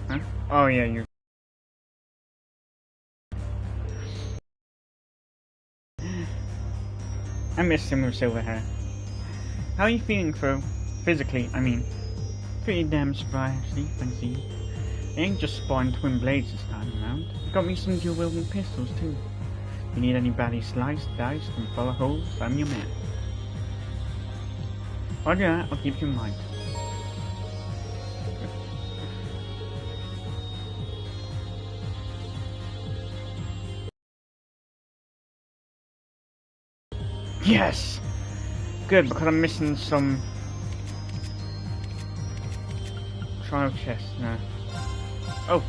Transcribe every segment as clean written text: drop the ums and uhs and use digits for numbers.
Huh? Oh yeah, you. I miss him with silver hair. How are you feeling, Crow? Physically, I mean. Pretty damn spry, actually, thanks to you. I ain't just spawning twin blades this time around. You got me some dual wielding pistols too. You need any baddie sliced, diced, and full of holes? I'm your man. Roger that, I'll keep you in mind. Yes! Good, because I'm missing some trial chests now. Oh!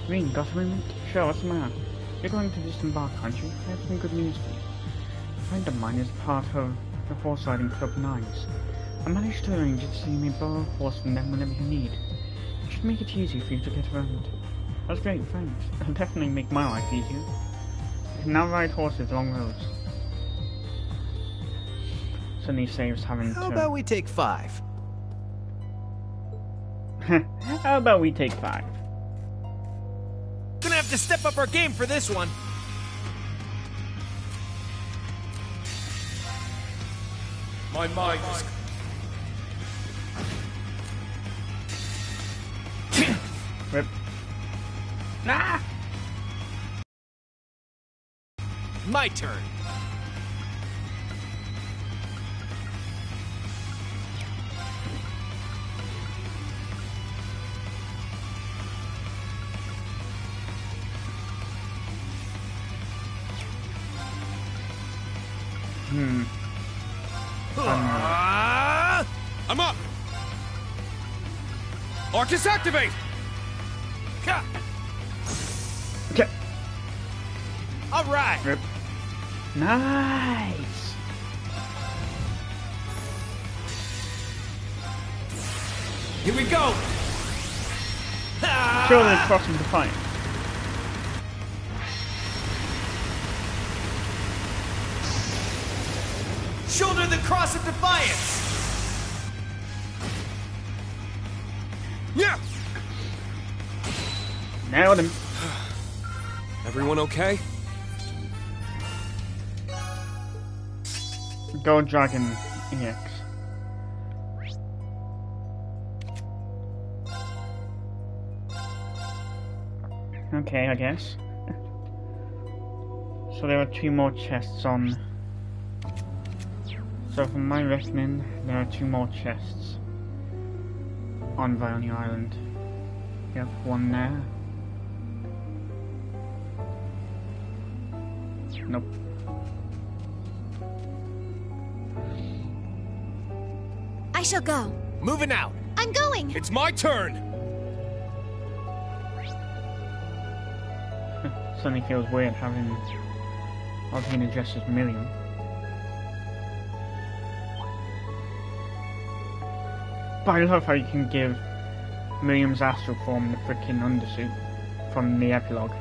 Green, got a moment? Sure, what's the matter? You're going to disembark, aren't you? I have some good news for you. A friend of mine is part of the horse riding club 9s. I managed to arrange it so you may borrow a horse from them whenever you need. It should make it easy for you to get around. That's great, thanks. It'll definitely make my life easier. You can now ride horses along roads. Suddenly saves having How about we take 5? How about we take 5? Gonna have to step up our game for this one. My mind is... Rip. Ah! My turn. I'm up. Arcus activate. Okay. All right. Rip. Nice. Here we go. Surely crossing the fight. Shoulder the cross of defiance. Yeah. Nailed him. Everyone okay? Gold Dragon EX. Okay, I guess. So there are 2 more chests on. So from my reckoning, there are 2 more chests on Violnia Island. We have 1 there. Nope. I shall go. Moving out. I'm going. It's my turn. Suddenly feels weird having being addressed as Miriam. But I love how you can give Miriam's astral form the freaking undersuit from the epilogue.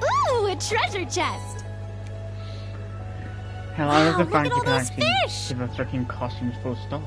Ooh, a treasure chest. Hell, I love the Wow, fact look you at can all those actually fish! give her freaking costumes full stop.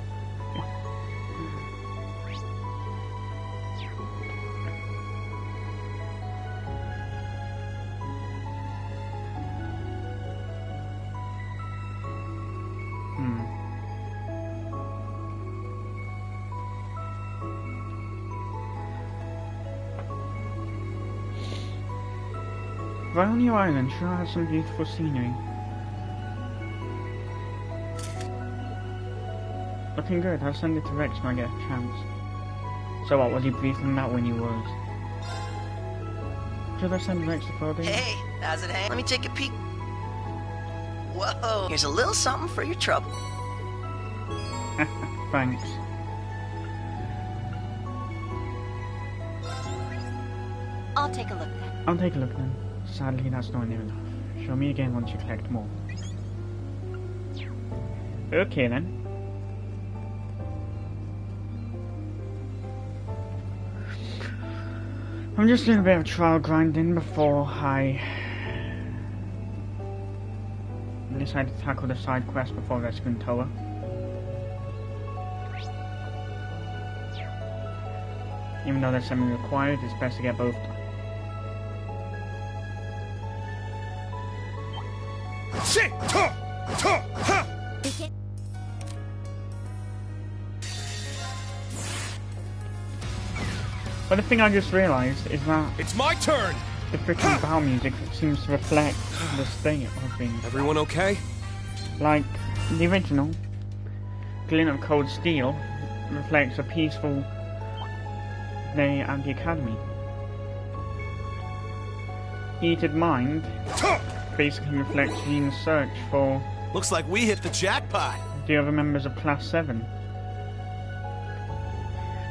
Violnia Island sure has some beautiful scenery. Looking good, I'll send it to Rex when I get a chance. So what, was he briefing that when he was? Should I send Rex the photo? Hey, how's it hang? Let me take a peek. Whoa, here's a little something for your trouble. Thanks. I'll take a look then. I'll take a look then. Sadly, that's not near enough. Show me again once you collect more. Okay then. I'm just doing a bit of trial grinding before I I decided to tackle the side quest before rescuing Toa. Even though they're semi-required, it's best to get both done. Shit! But the thing I just realised is that It's my turn! the freaking battle music seems to reflect the state of things. Everyone okay? Like, the original, Glint of Cold Steel reflects a peaceful day at the academy. Heated Mind basically reflects Rean's search for Looks like we hit the jackpot. the other members of Class 7.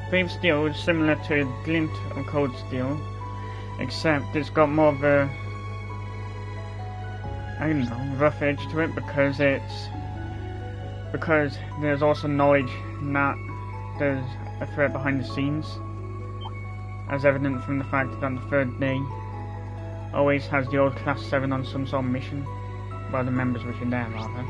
Brave Steel is similar to Glint of Cold Steel, except it's got more of a, I don't know, rough edge to it because there's also knowledge that there's a threat behind the scenes, as evident from the fact that the third day always has the old Class 7 on some sort of mission, well, the members which are there rather.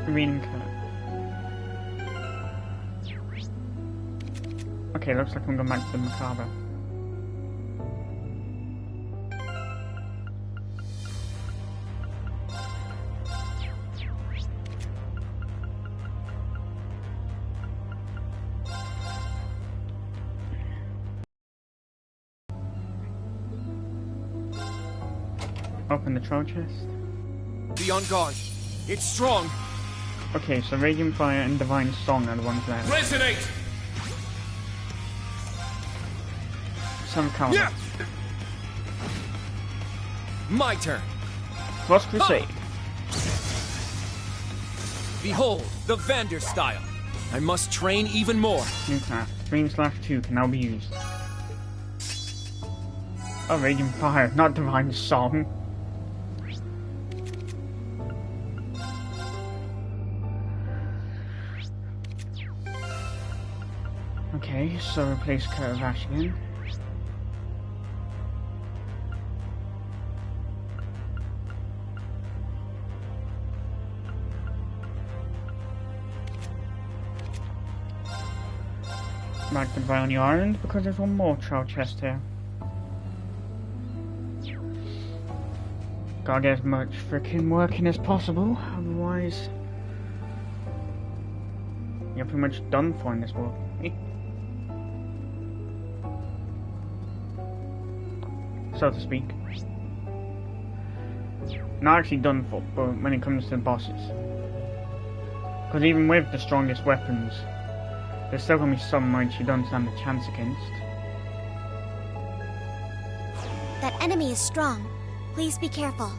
Reading curve. Okay, looks like I'm going back to the Macabre. Open the troll chest. Be on guard. It's strong. Okay, so Radiant Fire and Divine Song are the ones there. Resonate! Some Calendar. Yeah! My turn. Frost Crusade. Behold, the Vander style. I must train even more. New class. 3/2 can now be used. Oh, Radiant Fire, not Divine Song. Okay, so replace Curve Ash again. Back to Brownie Island because there's one more troll chest here. Gotta get as much freaking working as possible, otherwise you're pretty much done for in this world. So to speak. Not actually done for, but when it comes to the bosses. Because even with the strongest weapons, there's still gonna be some which you don't stand a chance against. That enemy is strong. Please be careful.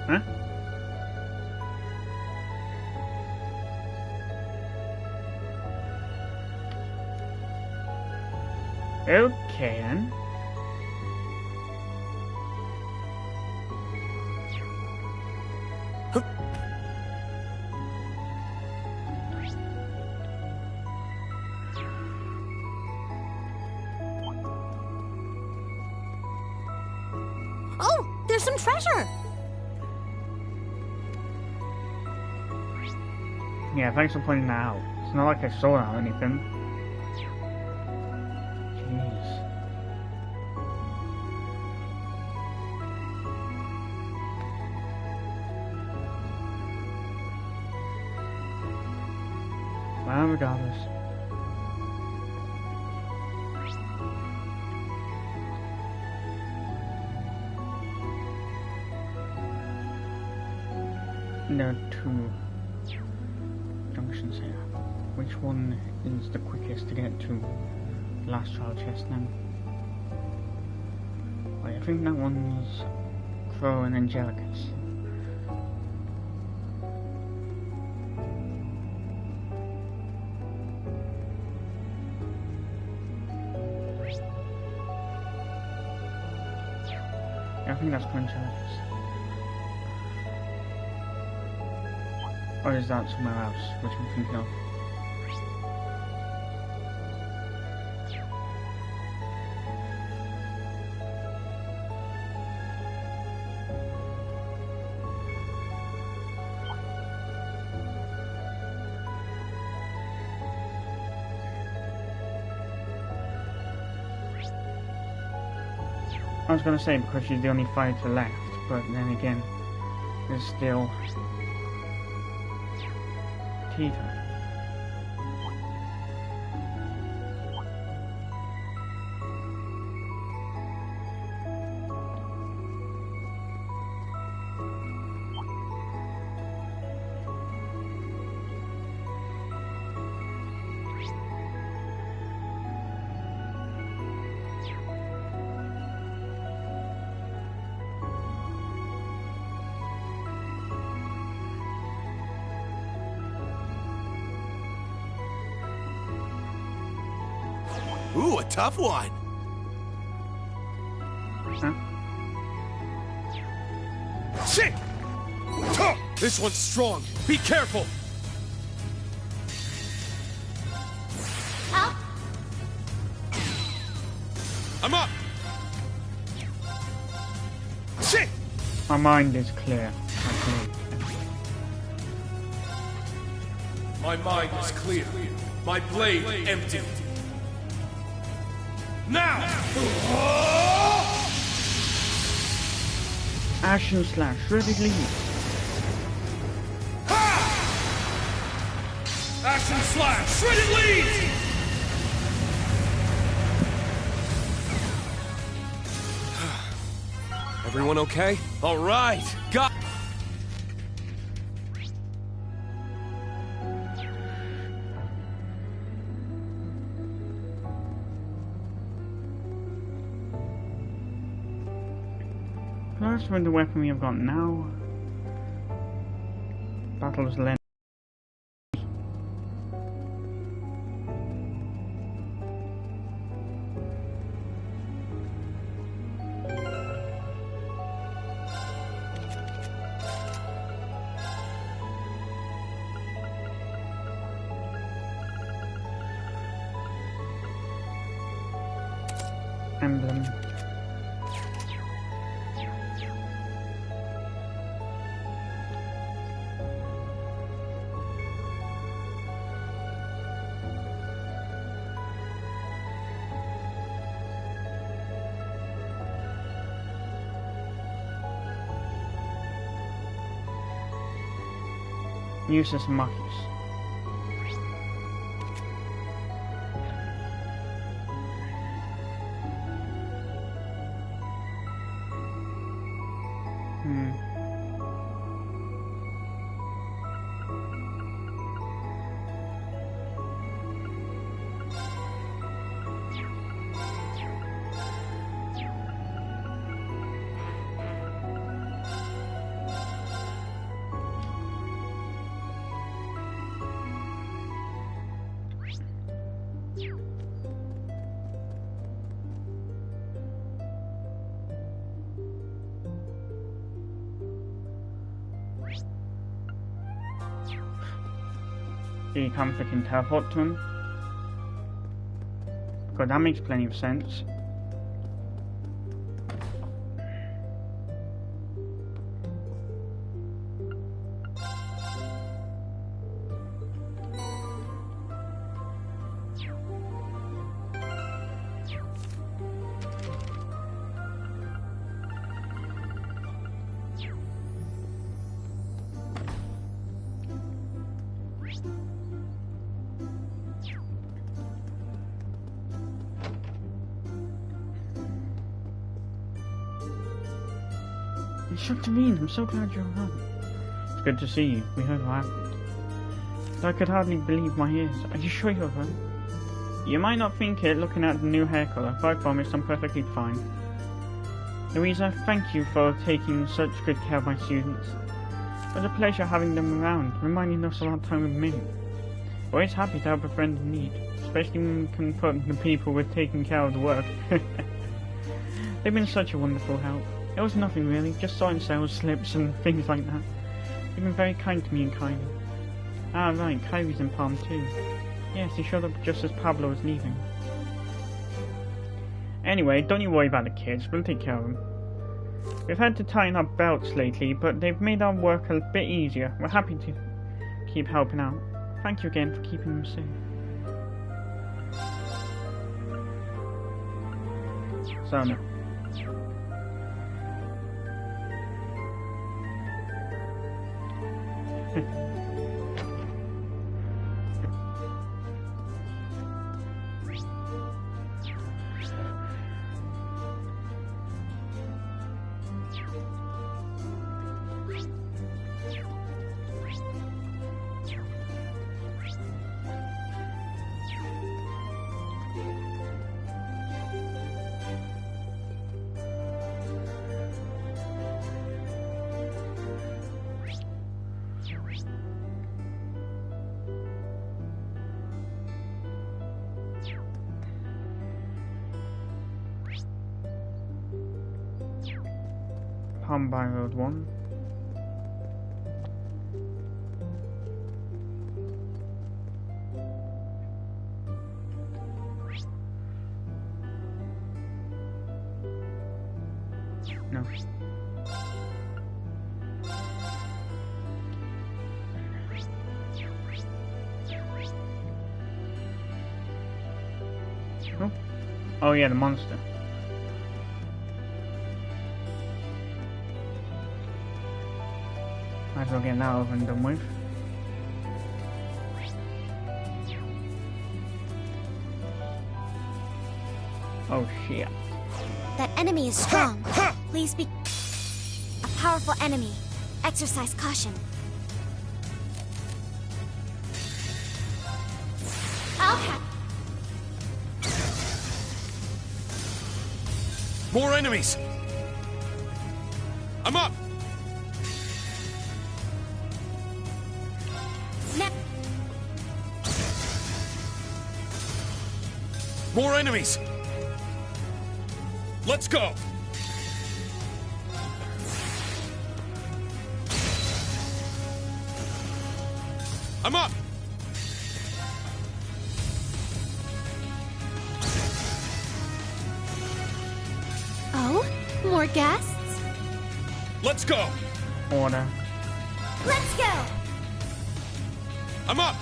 Huh? Okay then. Oh, there's some treasure! Yeah, thanks for pointing that out. It's not like I saw that or anything. Jeez. Well, regardless. There are two junctions here. Which one is the quickest to get to? Last trial chest then. Wait, I think that one's Crow and Angelicus. Yeah, I think that's Angelicus. Or is that somewhere else, which I'm thinking of? I was going to say because she's the only fighter left, but then again, there's still Tita. Ooh, a tough one. Huh? Shit! This one's strong. Be careful. Up. I'm up. Shit! My mind is clear. I believe. My mind is clear. My blade empty. Now! Action slash, shredded leaf. Action slash! Shredded leaves! Everyone okay? All right. Got. First with the weapon we have got now. Battles lens. Emblem. Useless Marcus. You can freaking teleport to him. God, that makes plenty of sense. Shuktivine, I'm so glad you're around. It's good to see you. We heard what happened. I could hardly believe my ears. Are you sure you're right? You might not think it looking at the new hair colour, but I promise I'm perfectly fine. Louisa, thank you for taking such good care of my students. It was a pleasure having them around, reminding us of our time with Mint. Always happy to help a friend in need, especially when we can put the people with taking care of the work. They've been such a wonderful help. It was nothing really, just sorting sales slips and things like that. They've been very kind to me and Kylie. Ah right, Kylie's in Palm too. Yes, he showed up just as Pablo was leaving. Anyway, don't you worry about the kids, we'll take care of them. We've had to tighten our belts lately, but they've made our work a bit easier. We're happy to keep helping out. Thank you again for keeping them safe. Sana. Palm by Road 1. No. Oh. Oh yeah, the monster. Might as well get that over and done with. Oh shit. That enemy is strong. Please be... A powerful enemy. Exercise caution. I'll have... More enemies! I'm up! More enemies! Let's go! I'm up! Oh? More guests? Let's go! Order. Let's go! I'm up!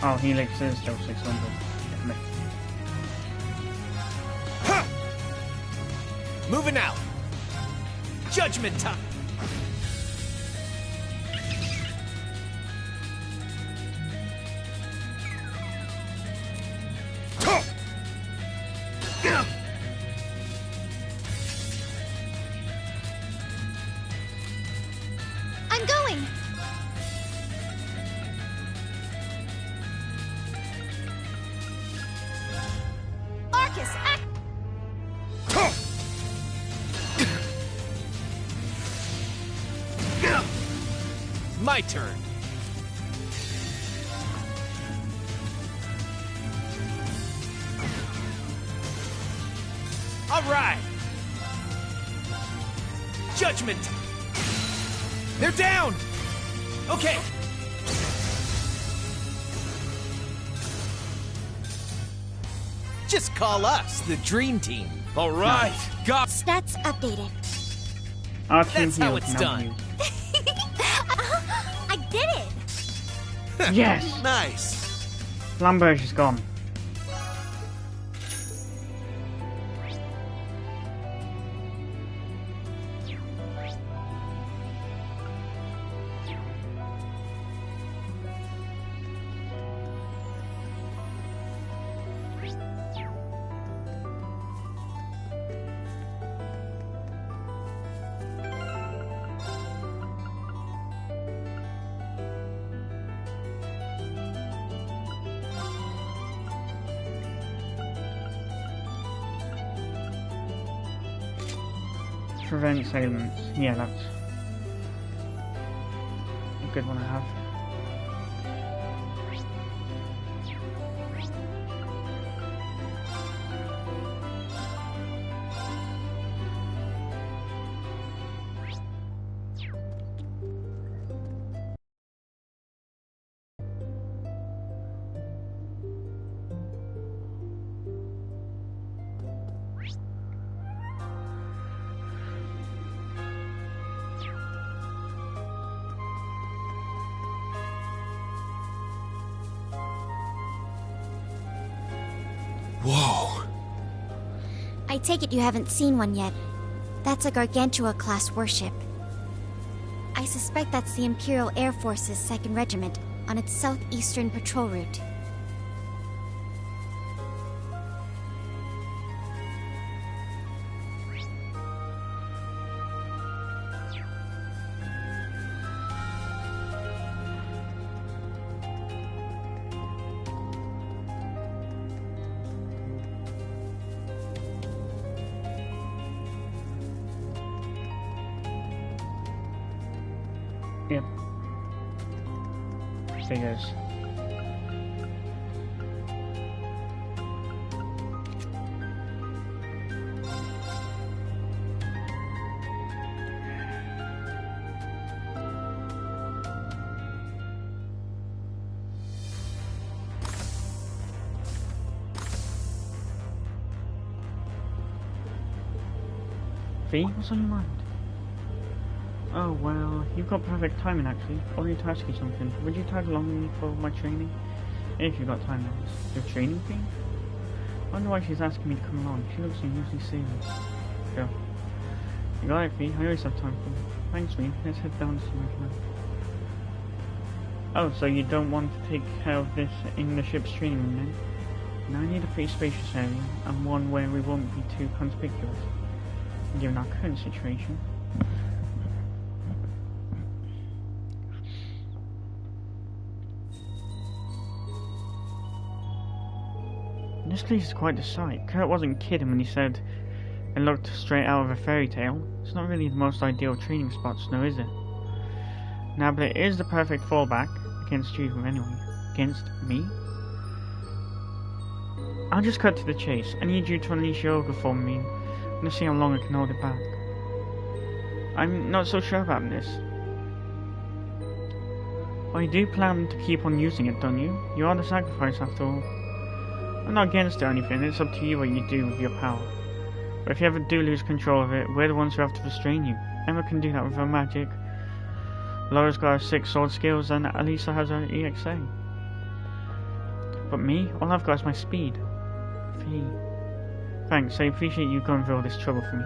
Oh, Helix is still 600. Damn it. Ha! Moving out! Judgment time! I'm going! Arcus, act! My turn. All right. Judgment. They're down. Okay. Just call us the Dream Team. All right. Got. Stats updated. Our team That's how heals it's now done. used. I did it! Yes! Nice. Lamberge is gone. Prevents ailments. Yeah, that's a good one to have. Whoa. I take it you haven't seen one yet. That's a Gargantua-class warship. I suspect that's the Imperial Air Force's 2nd Regiment on its southeastern patrol route. Yep. Figures. V, what's on your mind? Oh well, you've got perfect timing actually. I wanted to ask you something. Would you tag along with me for my training? If you've got time now. Your training fee? I wonder why she's asking me to come along. She looks unusually serious. Sure. You got it, V. I always have time for you. Thanks, V. Let's head down to some. Oh, so you don't want to take care of this in the ship's training room then? Now I need a pretty spacious area, and one where we won't be too conspicuous, given our current situation. This place is quite the sight. Kurt wasn't kidding when he said it looked straight out of a fairy tale. It's not really the most ideal training spot, Snow, is it? Now, but it is the perfect fallback against you anyway. Against me? I'll just cut to the chase. I need you to unleash your ogre for me. I'm gonna see how long I can hold it back. I'm not so sure about this. Well, you do plan to keep on using it, don't you? You are the sacrifice after all. I'm not against it or anything, it's up to you what you do with your power. But if you ever do lose control of it, we're the ones who have to restrain you. Emma can do that with her magic. Laura's got her 6 sword skills, and Alisa has her EXA. But me, all I've got is my speed. Fee. Thanks, I appreciate you going through all this trouble for me.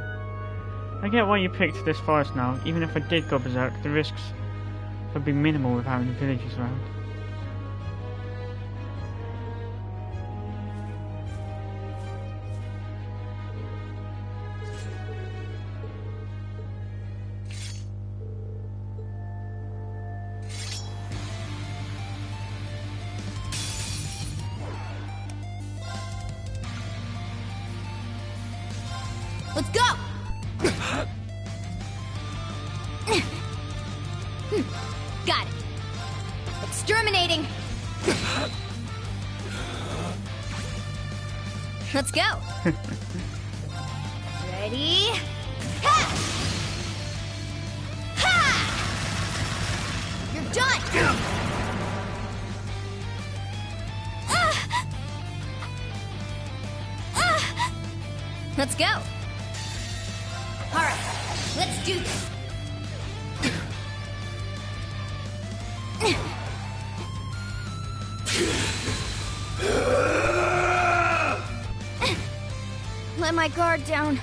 I get why you picked this forest now. Even if I did go berserk, the risks would be minimal without any villages around. Let's go! Got it. Exterminating! Let's go! Ready? Ha! Ha! You're done! Let's go! Alright, let's do this! Let my guard down.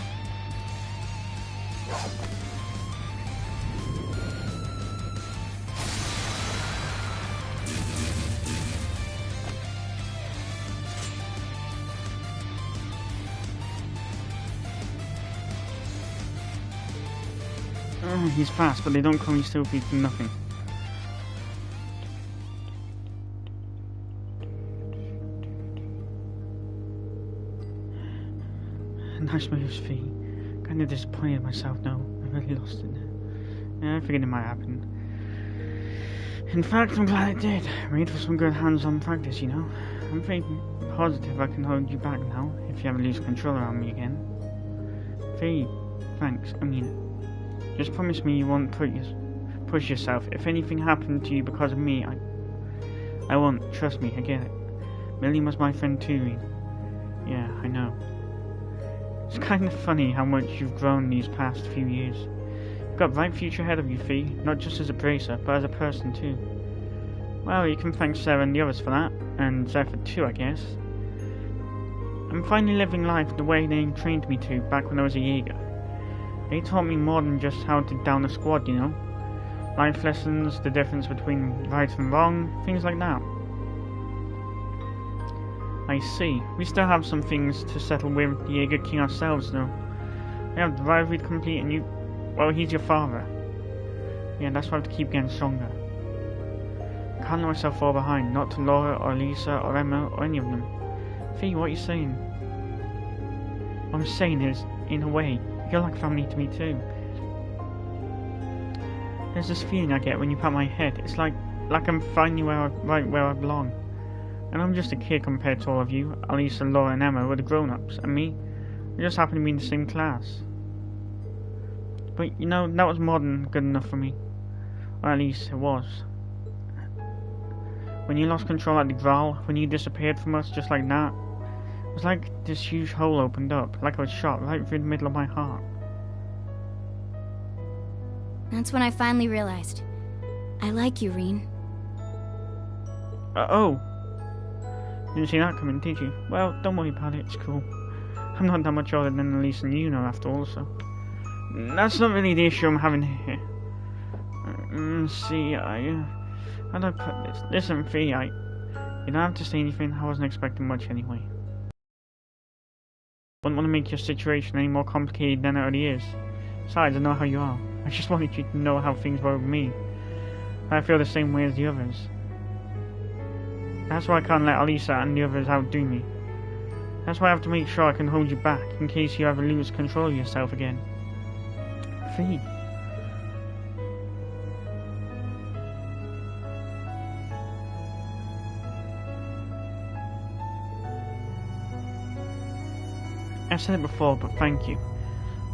He's fast, but they don't call me stupid for nothing. Nice moves, Fee. Kinda disappointed in myself now. I really lost it. Yeah, I figured it might happen. In fact, I'm glad it did. Made for some good hands-on practice, you know. I'm very positive I can hold you back now, if you ever lose control around me again. Very thanks, I mean it. Just promise me you won't push yourself. If anything happened to you because of me, I won't. Trust me, I get it. Millie was my friend too, Reen. Yeah, I know. It's kind of funny how much you've grown these past few years. You've got a bright future ahead of you, Fee. Not just as a bracer, but as a person too. Well, you can thank Sarah and the others for that. And Zephyr too, I guess. I'm finally living life the way they trained me to back when I was a Jaeger. They taught me more than just how to down a squad, you know? Life lessons, the difference between right and wrong, things like that. I see. We still have some things to settle with the Jaeger King ourselves, though. We have the rivalry to complete and you... Well, he's your father. Yeah, that's why I have to keep getting stronger. I can't let myself fall behind, not to Laura or Lisa or Emma or any of them. Fee, what are you saying? What I'm saying is, in a way, you're like family to me too. There's this feeling I get when you pat my head. It's like I'm finally right where I belong. And I'm just a kid compared to all of you. Lisa, Laura and Emma were the grown-ups, and me, I just happen to be in the same class. But, you know, that was more than good enough for me. Or at least it was. When you lost control at the Graal, when you disappeared from us just like that, it was like this huge hole opened up, like I was shot right through the middle of my heart. That's when I finally realized. I like you, Reen. Oh! Didn't see that coming, did you? Well, don't worry about it, it's cool. I'm not that much older than Elise and you know after all, so... That's not really the issue I'm having here. See, how do I put this? Listen, Fee, you don't have to say anything. I wasn't expecting much anyway. Wouldn't want to make your situation any more complicated than it already is. Besides, I know how you are. I just wanted you to know how things were with me. I feel the same way as the others. That's why I can't let Alisa and the others outdo me. That's why I have to make sure I can hold you back, in case you ever lose control of yourself again. Fee. I've said it before, but thank you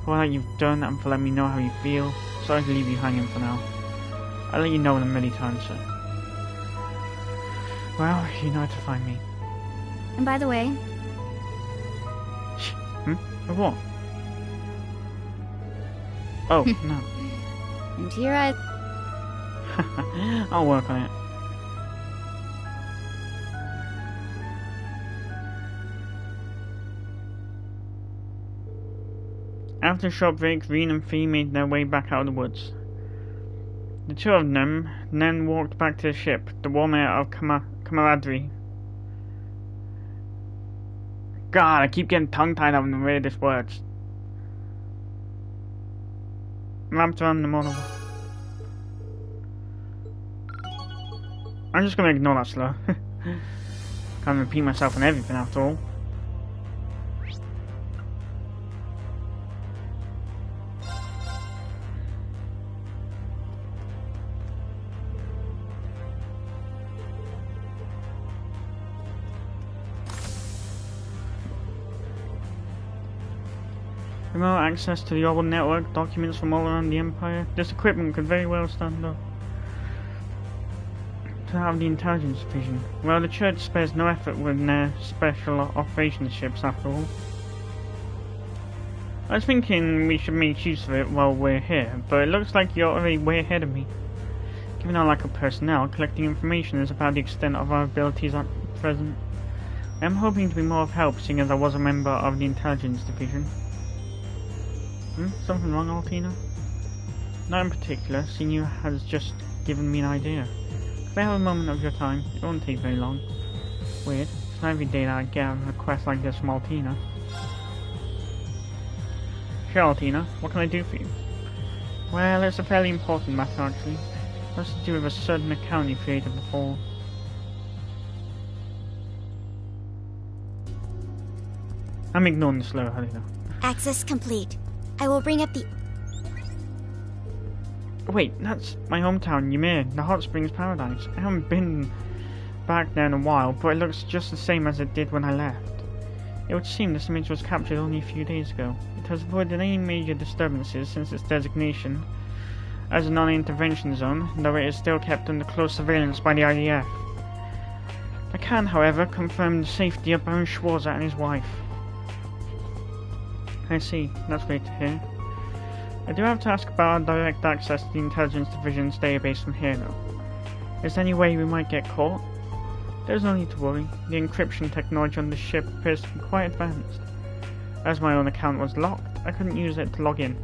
for all that you've done and for letting me know how you feel. Sorry to leave you hanging for now. I'll let you know in a million times, sir. Well, you know how to find me. And by the way... Of what? Oh, no. And here I... I'll work on it. After a short break, Reen and Fee made their way back out of the woods. The two of them then walked back to the ship, the warm air of camaraderie. God, I keep getting tongue-tied having to read these words. Wrapped around the motor. I'm just gonna ignore that slur. Can't repeat myself on everything after all. Remote access to the Orbital Network, documents from all around the Empire. This equipment could very well stand up to have the intelligence division. Well, the Church spares no effort with their special operations ships after all. I was thinking we should make use of it while we're here, but it looks like you're already way ahead of me. Given our lack of personnel, collecting information is about the extent of our abilities at present. I am hoping to be more of help, seeing as I was a member of the intelligence division. Something wrong, Altina? Not in particular, seeing you has just given me an idea. Could I have a moment of your time? It won't take very long. Weird. It's not every day that I get a request like this from Altina. Sure, Altina. What can I do for you? Well, it's a fairly important matter, actually. It has to do with a certain account you created before. I'm ignoring the slow, Altina. Access complete. I will bring up the... Wait, that's my hometown, Ymir, the hot springs paradise. I haven't been back there in a while, but it looks just the same as it did when I left. It would seem this image was captured only a few days ago. It has avoided any major disturbances since its designation as a non-intervention zone, though it is still kept under close surveillance by the IDF. I can, however, confirm the safety of Baron Schwarzer and his wife. I see, that's great to hear. I do have to ask about our direct access to the Intelligence Division's database from here, though. Is there any way we might get caught? There's no need to worry. The encryption technology on the ship appears to be quite advanced. As my own account was locked, I couldn't use it to log in.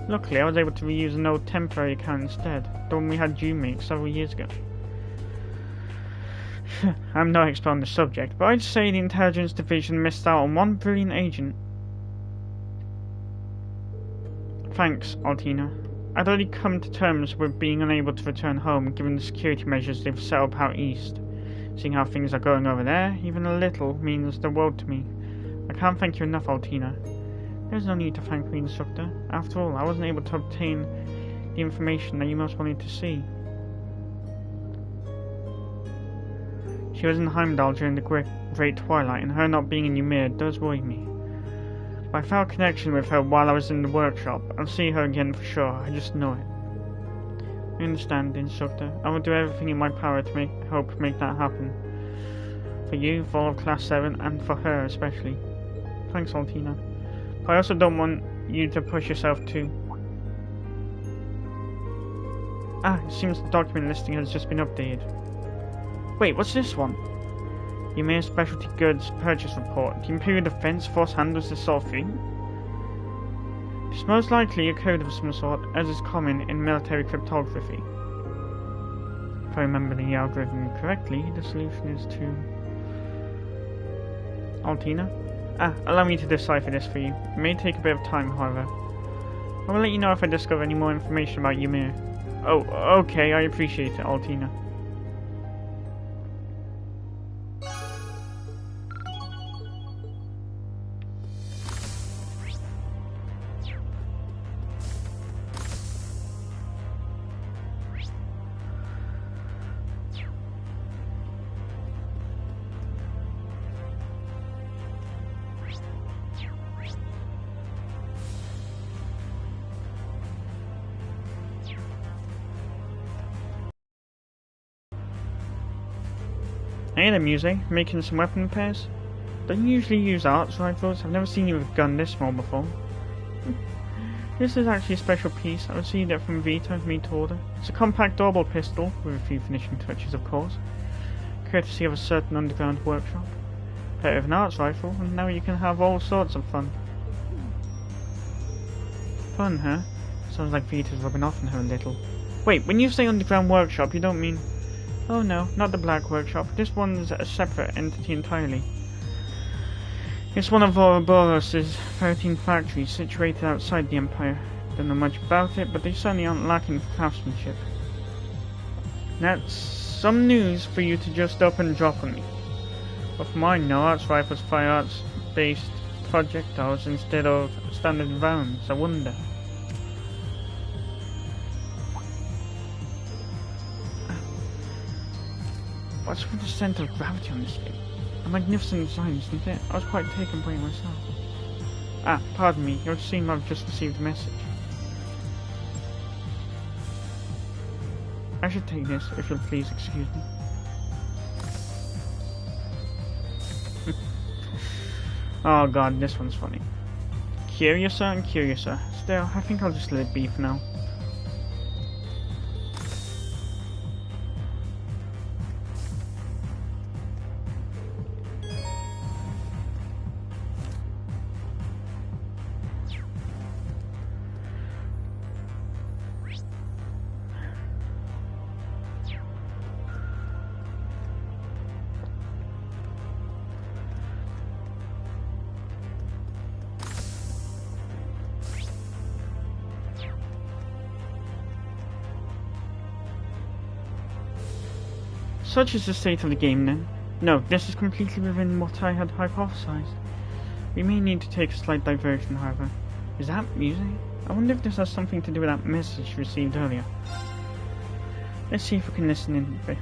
Luckily, I was able to reuse an old temporary account instead, the one we had due make several years ago. I'm no expert on the subject, but I'd say the Intelligence Division missed out on one brilliant agent. Thanks, Altina. I'd already come to terms with being unable to return home given the security measures they've set up out east. Seeing how things are going over there, even a little means the world to me. I can't thank you enough, Altina. There's no need to thank me, Instructor. After all, I wasn't able to obtain the information that you most wanted to see. She was in Heimdall during the Great Twilight, and her not being in Ymir does worry me. If I felt a connection with her while I was in the workshop, I'll see her again for sure, I just know it. I understand, Instructor. I will do everything in my power to help make that happen. For you, for all of Class 7, and for her especially. Thanks, Altina. But I also don't want you to push yourself too. Ah, it seems the document listing has just been updated. Wait, what's this one? Ymir Specialty Goods Purchase Report. The Imperial Defense Force handles this sort of thing? It's most likely a code of some sort, as is common in military cryptography. If I remember the algorithm correctly, the solution is to... Altina? Allow me to decipher this for you. It may take a bit of time, however. I will let you know if I discover any more information about Ymir. Oh, okay, I appreciate it, Altina. Hey there, Muse, making some weapon repairs? Don't you usually use arts rifles? I've never seen you with a gun this small before. This is actually a special piece. I received it from Vita, made to order. It's a compact double pistol, with a few finishing touches of course, courtesy of a certain underground workshop. Pair with an arts rifle, and now you can have all sorts of fun. Fun, huh? Sounds like Vita's rubbing off on her a little. Wait, when you say underground workshop, you don't mean... Oh no, not the Black Workshop. This one's a separate entity entirely. It's one of Ouroboros' 13 factories situated outside the Empire. Don't know much about it, but they certainly aren't lacking for craftsmanship. That's some news for you to just up and drop on me. But from what I know, arts rifles fire arts-based projectiles instead of standard rounds. I wonder. What's with the centre of gravity on this thing? A magnificent design, isn't it? I was quite taken by it myself. Ah, pardon me, you'll seem I've just received a message. I should take this, if you'll please excuse me. Oh god, this one's funny. Curiouser and curiouser. Still, I think I'll just let it be for now. Such is the state of the game then. No, this is completely within what I had hypothesized. We may need to take a slight diversion, however. Is that music? I wonder if this has something to do with that message received earlier. Let's see if we can listen in a bit.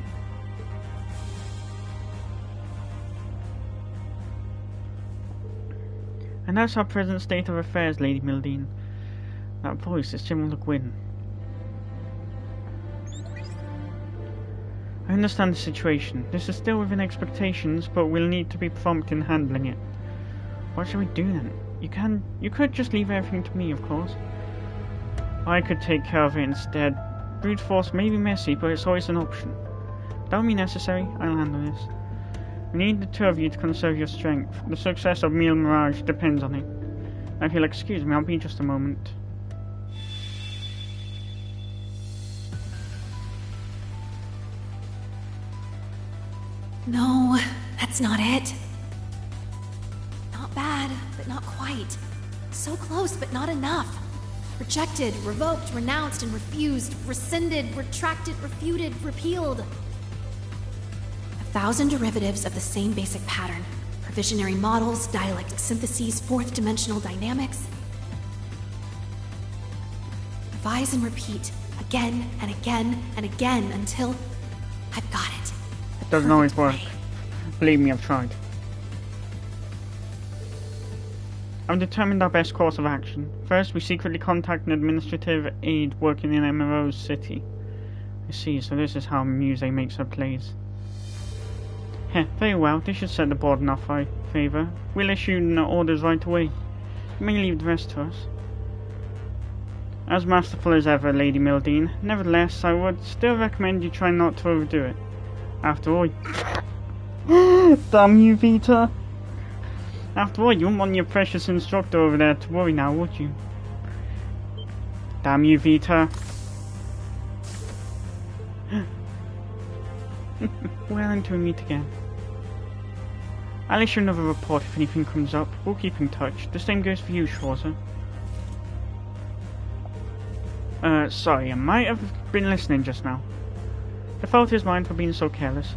And that's our present state of affairs, Lady Mildine. That voice is General Gwyn. I understand the situation. This is still within expectations, but we'll need to be prompt in handling it. What shall we do then? You could just leave everything to me, of course. I could take care of it instead. Brute force may be messy, but it's always an option. That'll be necessary. I'll handle this. We need the two of you to conserve your strength. The success of Meal Mirage depends on it. Now if you'll excuse me, I'll be just a moment. No, that's not it. Not bad, but not quite. So close, but not enough. Rejected, revoked, renounced, and refused. Rescinded, retracted, refuted, repealed. 1,000 derivatives of the same basic pattern. Provisionary models, dialectic syntheses, fourth-dimensional dynamics. Revise and repeat, again and again and again, until I've got it. It doesn't always work. Believe me, I've tried. I've determined our best course of action. First, we secretly contact an administrative aide working in MRO's city. I see, so this is how Muse makes her plays. Heh, very well, this should set the board in our favour. We'll issue the orders right away. You may leave the rest to us. As masterful as ever, Lady Mildine. Nevertheless, I would still recommend you try not to overdo it. After all... Damn you, Vita! After all, you wouldn't want your precious instructor over there to worry now, would you? Damn you, Vita! Well, until we meet again. I'll issue another report if anything comes up. We'll keep in touch. The same goes for you, Schwarzer. Sorry, I might have been listening just now. The fault is mine for being so careless.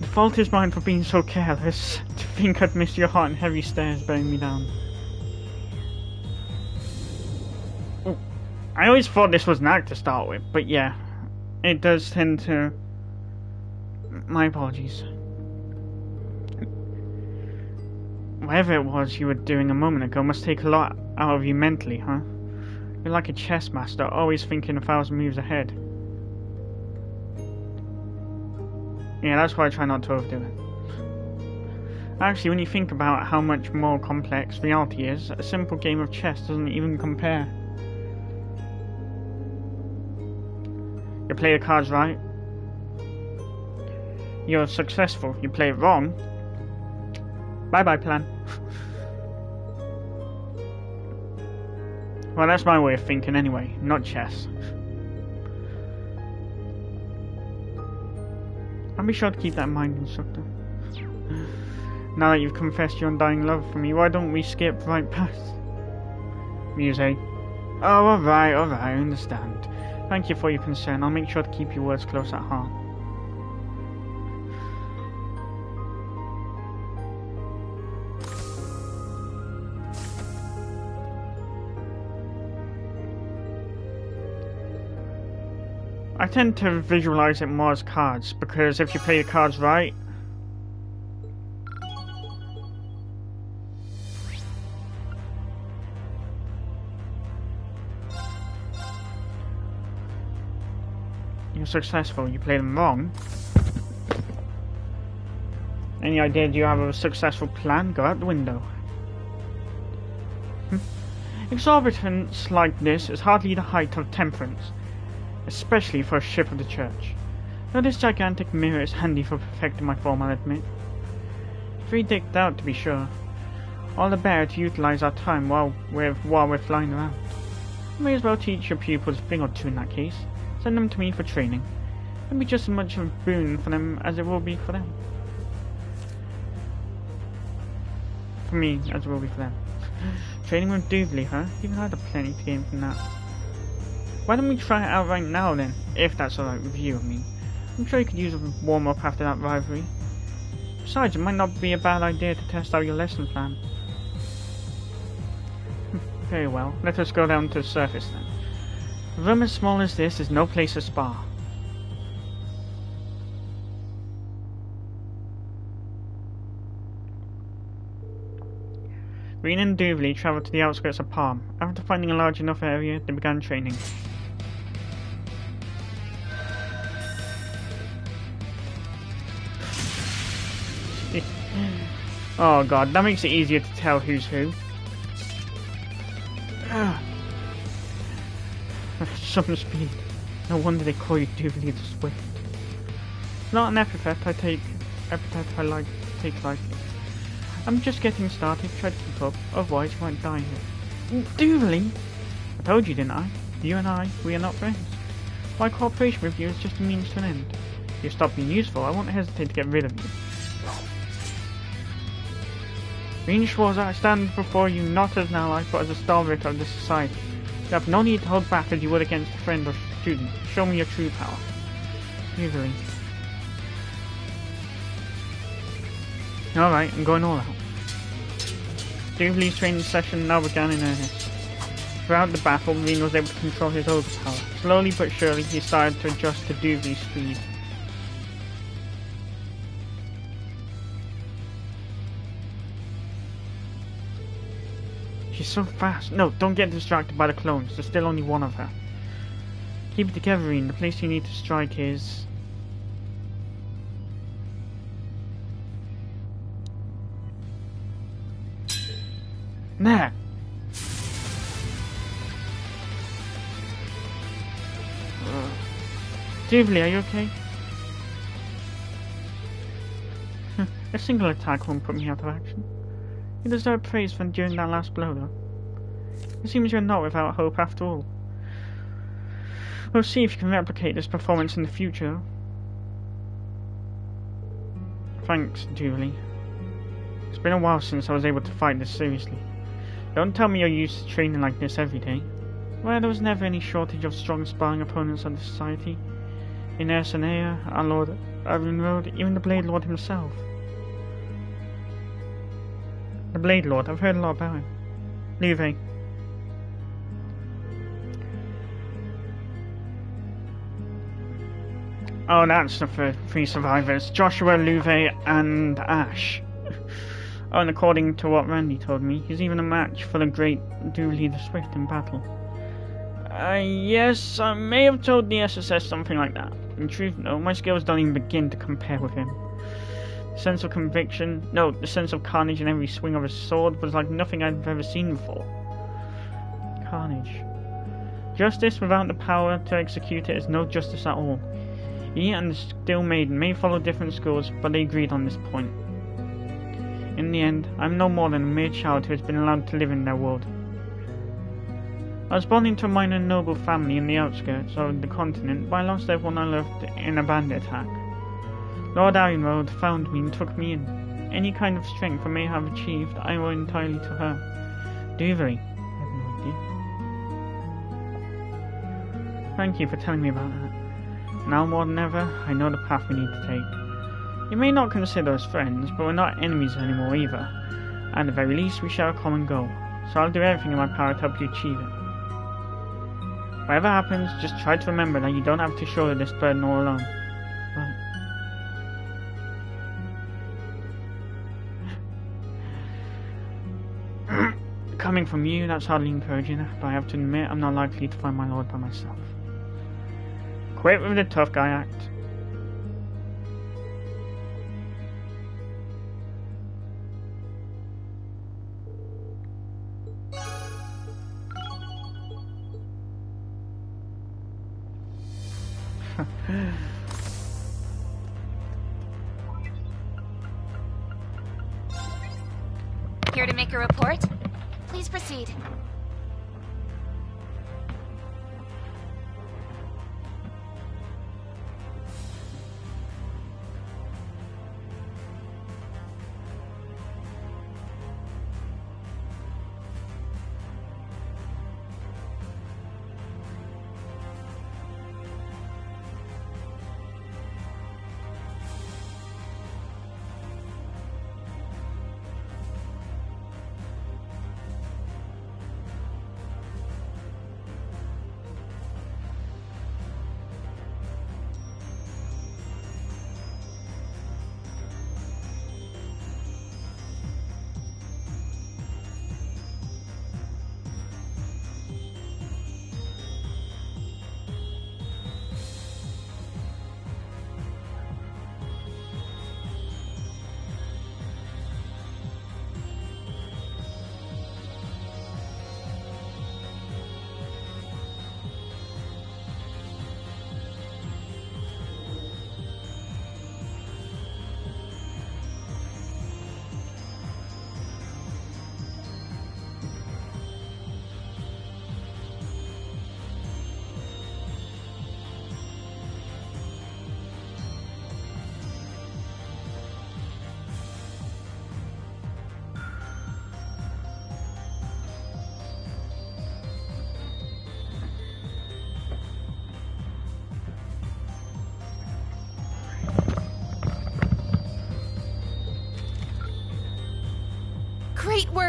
The fault is mine for being so careless. To think I'd missed your hot and heavy stares bearing me down. Oh, I always thought this was an act to start with, but yeah, it does tend to... My apologies. Whatever it was you were doing a moment ago must take a lot out of you mentally, huh? You're like a chess master, always thinking 1,000 moves ahead. Yeah, that's why I try not to overdo it. Actually, when you think about how much more complex reality is, a simple game of chess doesn't even compare. You play your cards right. You're successful. You play it wrong. Bye-bye, plan. Well, that's my way of thinking anyway, not chess. I'll be sure to keep that in mind, Instructor. Now that you've confessed your undying love for me, why don't we skip right past Muse? Oh, alright, I understand. Thank you for your concern. I'll make sure to keep your words close at heart. I tend to visualize it more as cards, because if you play the cards right, you're successful. You play them wrong, any idea you have a successful plan? Go out the window. Exorbitance like this is hardly the height of temperance, especially for a ship of the church. Though this gigantic mirror is handy for perfecting my form, I'll admit. Very decked out, to be sure. All the better to utilize our time while we're flying around. You may as well teach your pupils a thing or two in that case. Send them to me for training. It'll be just as much of a boon for them as it will be for them. For me, as it will be for them. Training with Doobly, huh? Even I'd have plenty to gain from that. Why don't we try it out right now then, if that's alright with you, I mean. I'm sure you could use a warm-up after that rivalry. Besides, it might not be a bad idea to test out your lesson plan. Very well, let us go down to the surface then. A room as small as this is no place to spar. Green and Dooley travelled to the outskirts of Palm. After finding a large enough area, they began training. Oh god, that makes it easier to tell who's who. Some speed. No wonder they call you Dooley the Swift. Not an epithet I take lightly. I'm just getting started, try to keep up, otherwise you might die here. Dooley! I told you, didn't I? You and I, we are not friends. My cooperation with you is just a means to an end. If you stop being useful, I won't hesitate to get rid of you. Green Schwarzer, I stand before you not as an ally, but as a stalwart of this society. You have no need to hold back as you would against a friend or student. Show me your true power. Dooley. Alright, I'm going all out. Dooley's training session now began in earnest. Throughout the battle, Green was able to control his overpower. Slowly but surely, he started to adjust to Dooley's speed. She's so fast. No, don't get distracted by the clones. There's still only one of her. Keep it together, Green. The place you need to strike is... there! Dooley, are you okay? A single attack won't put me out of action. You deserve praise for enduring that last blow, though. It seems you're not without hope after all. We'll see if you can replicate this performance in the future. Thanks, Dooley. It's been a while since I was able to fight this seriously. Don't tell me you're used to training like this every day. Well, there was never any shortage of strong sparring opponents on the society. In Ersanea, our Lord Ironroad, even the Blade Lord himself. The Blade Lord, I've heard a lot about him. Luve. Oh, that's the three survivors. Joshua, Luve, and Ash. Oh, and according to what Randy told me, he's even a match for the great Dooley the Swift in battle. Yes, I may have told the SSS something like that. In truth, no, my skills don't even begin to compare with him. The sense of conviction, no, the sense of carnage in every swing of his sword was like nothing I've ever seen before. Carnage. Justice without the power to execute it is no justice at all. He and the Still Maiden may follow different schools, but they agreed on this point. In the end, I'm no more than a mere child who has been allowed to live in their world. I was born into a minor noble family in the outskirts of the continent, but I lost everyone I loved in a bandit attack. Lord Ironroad found me and took me in. Any kind of strength I may have achieved, I owe entirely to her. Dooley, I have no idea. Thank you for telling me about that. Now more than ever, I know the path we need to take. You may not consider us friends, but we're not enemies anymore either. At the very least, we share a common goal, so I'll do everything in my power to help you achieve it. Whatever happens, just try to remember that you don't have to shoulder this burden all alone. Right. Coming from you, that's hardly encouraging, but I have to admit I'm not likely to find my lord by myself. Quit with the tough guy act. Here to make a report? Please proceed.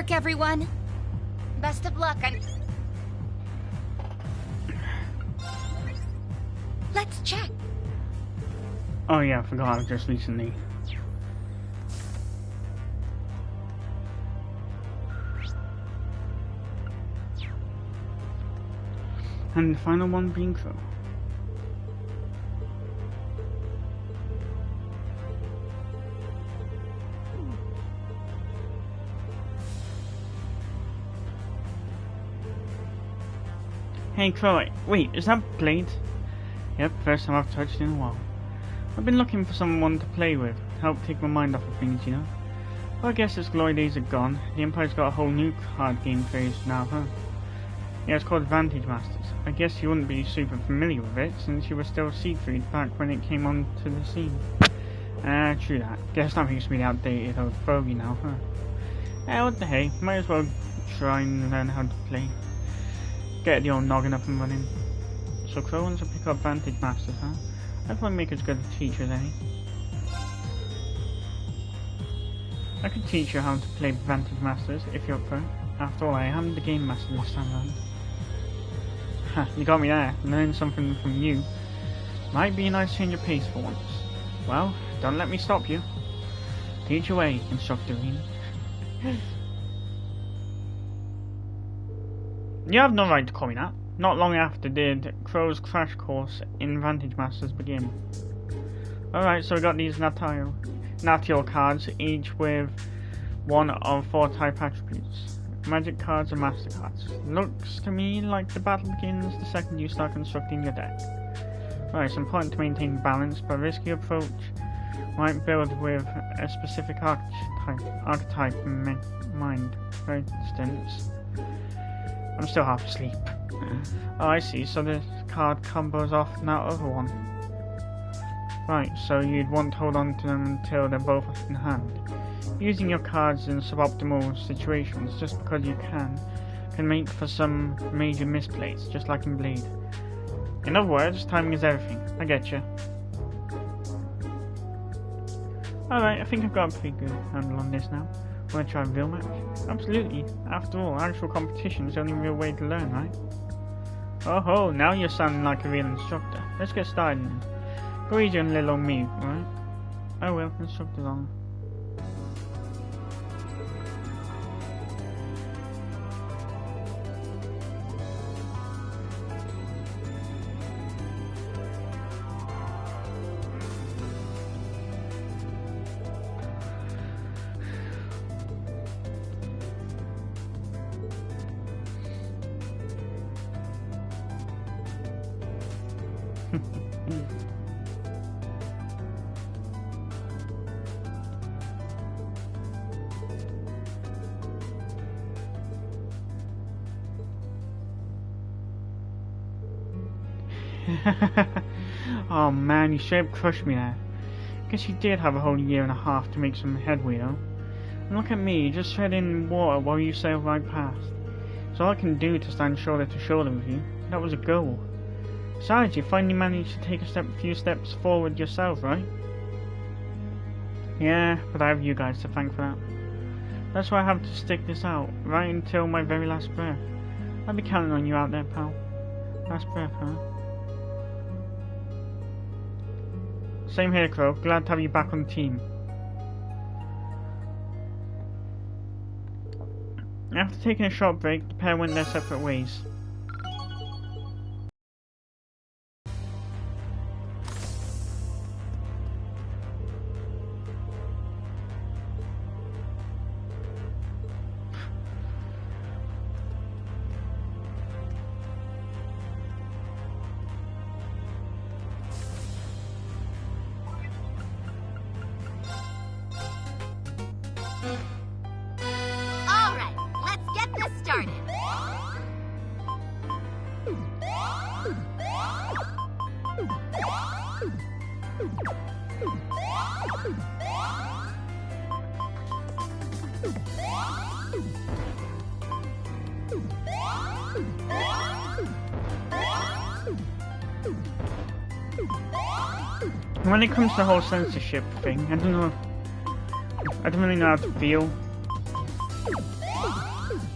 work, everyone. Best of luck. Let's check. Oh yeah, I forgot just recently. And the final one being Crow. Hey Crow, wait, is that Blade? Yep, first time I've touched in a while. I've been looking for someone to play with, to help take my mind off of things, you know? Well, I guess its glory days are gone. The Empire's got a whole new card game phase now, huh? Yeah, it's called Vantage Masters. I guess you wouldn't be super familiar with it, since you were still Siegfried back when it came onto the scene. True that. Guess that makes me the outdated old bogey now, huh? What the hey, might as well try and learn how to play. Get the old noggin up and running. So Crow wants to pick up Vantage Masters, huh? I thought make as good a teacher as any. I could teach you how to play Vantage Masters if you're up for it. After all, I am the game master this time around. Ha, you got me there. Learn something from you. Might be a nice change of pace for once. Well, don't let me stop you. Teach away, Instructor Reen. You have no right to call me that. Not long after did Crow's crash course in Vantage Masters begin. Alright, so we got these Natio cards, each with one of 4 type attributes. Magic cards and master cards. Looks to me like the battle begins the second you start constructing your deck. Right, it's important to maintain balance, but a risky approach might build with a specific archetype in mind. For instance, I'm still half asleep. Oh, I see, so this card combos off that other one. Right, so you'd want to hold on to them until they're both in hand. Using your cards in suboptimal situations just because you can make for some major misplays, just like in Blade. In other words, timing is everything. I get you. Alright, I think I've got a pretty good handle on this now. Wanna try a real match? Absolutely. After all, actual competition is the only real way to learn, right? Oh ho, now you're sounding like a real instructor. Let's get started then. Go easy on little old me, right? Oh well, instructor's on. Oh man, you straight up crushed me there. Guess you did have a whole year and a half to make some headway though. And look at me, just treading water while you sailed right past. It's all I can do to stand shoulder to shoulder with you. That was a goal. Besides, you finally managed to take a few steps forward yourself, right? Yeah, but I have you guys to thank for that. That's why I have to stick this out, right until my very last breath. I'll be counting on you out there, pal. Last breath, huh? Same here, Crow. Glad to have you back on the team. After taking a short break, the pair went their separate ways. When it comes to the whole censorship thing, I don't really know how to feel.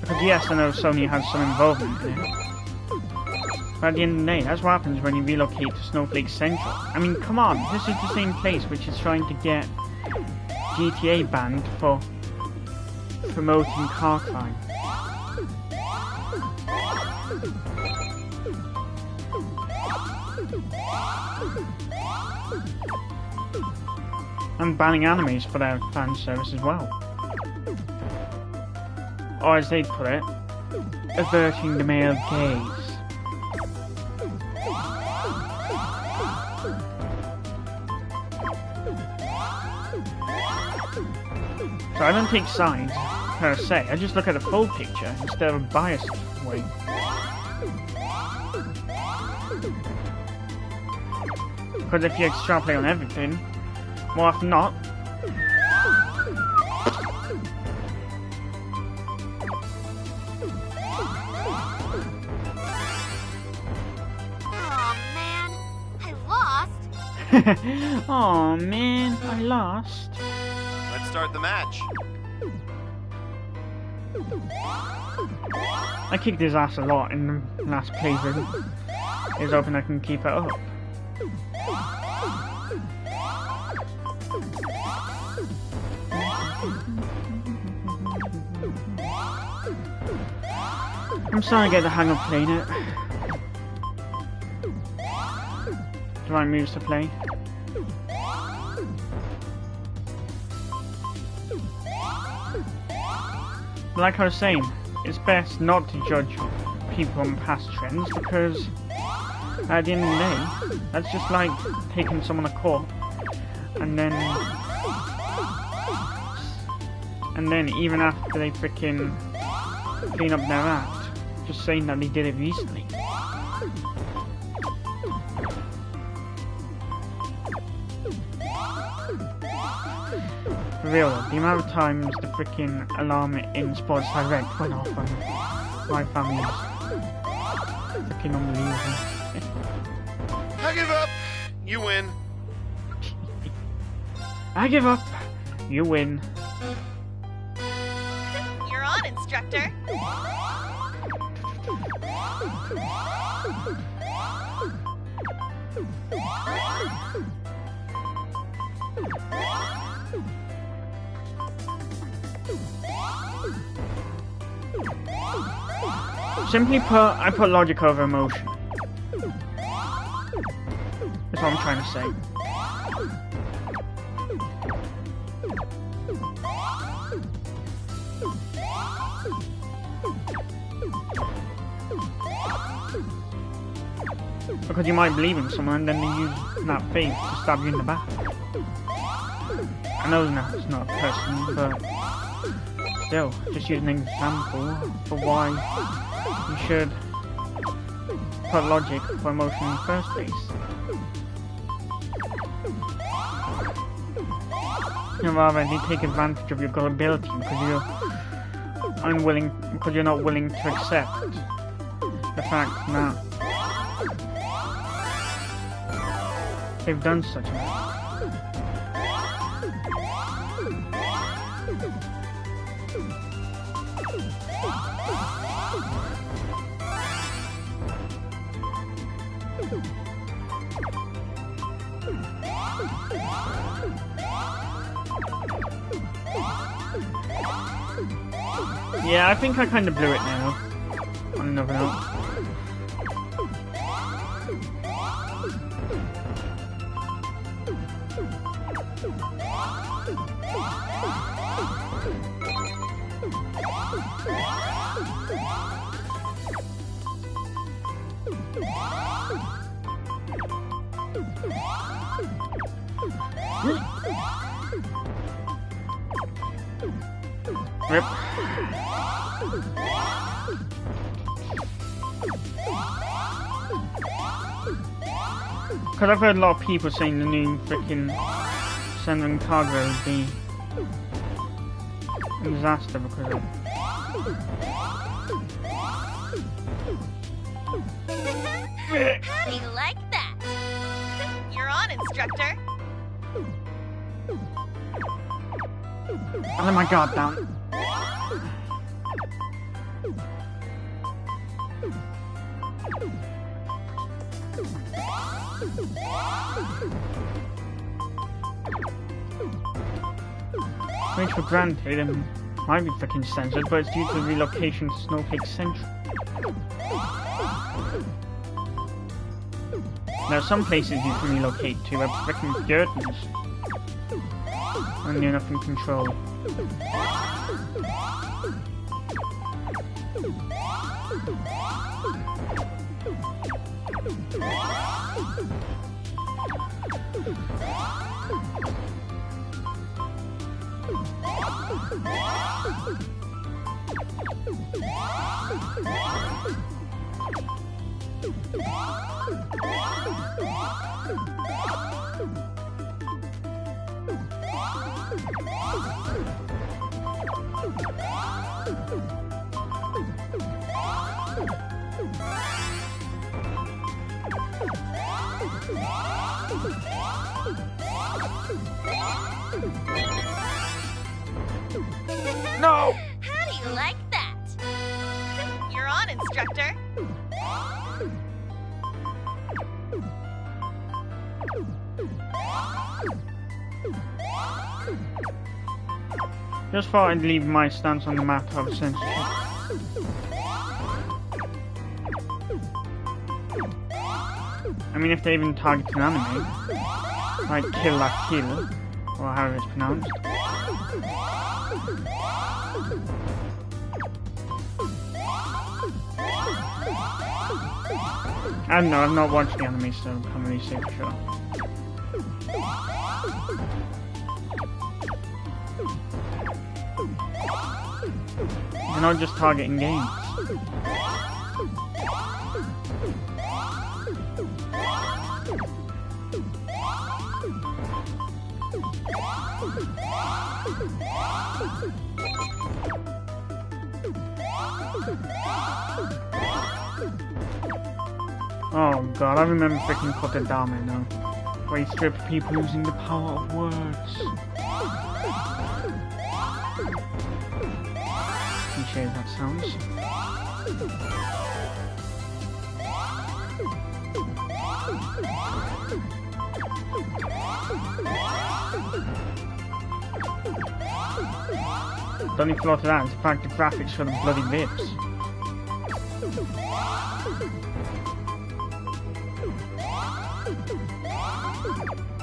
Because yes, I know Sony has some involvement in it. But at the end of the day, that's what happens when you relocate to Snowflake Central. I mean, come on, this is the same place which is trying to get GTA banned for promoting car crime. And banning animes for their fan service as well. Or as they put it, averting the male gaze. So I don't take sides, per se, I just look at the full picture instead of a biased way. Because if you extrapolate on everything, more often not, oh man, I lost. Let's start the match. I kicked his ass a lot in the last playthrough. He's hoping I can keep it up. I'm starting to get the hang of playing it. The right moves to play. But like I was saying, it's best not to judge people on past trends because at the end of the day, that's just like taking someone to court and then even after they freaking clean up their act, just saying that they did it recently. For real though, the amount of times the freaking alarm in Sports Direct went off on my family is freaking unbelievable. I give up. You win. I give up. You win. You're on, instructor. Simply put, I put logic over emotion. That's what I'm trying to say. Because you might believe in someone and then they use that faith to stab you in the back. I know that's not a person, but still, just use an example for why you should put logic for emotion in the first place. You know, rather they take advantage of your gullibility because you're not willing to accept the fact that they've done such a thing. Yeah, I think I kind of blew it now. On another note. Rip. Because I've heard a lot of people saying the new freaking Sending cargo would be a disaster because of How do you like that? You're on, instructor. I let my guard down. Which for granted, it might be freaking censored, but it's due to the relocation to Snowflake Central. There are some places you can relocate to where freaking curtains and you're enough in control. No! How do you like that? You're on, instructor. Just thought I'd leave my stance on the matter of censorship. I mean, if they even target an anime, like Kill La Kill, or however it's pronounced. I don't know, I've not watched the anime, so I can't really say for sure. They're not just targeting games. Oh god, I remember freaking Kotodame now. Where he stripped people using the power of words. Cliche as that sounds. The only flaw to that is the fact the graphics show the bloody lips.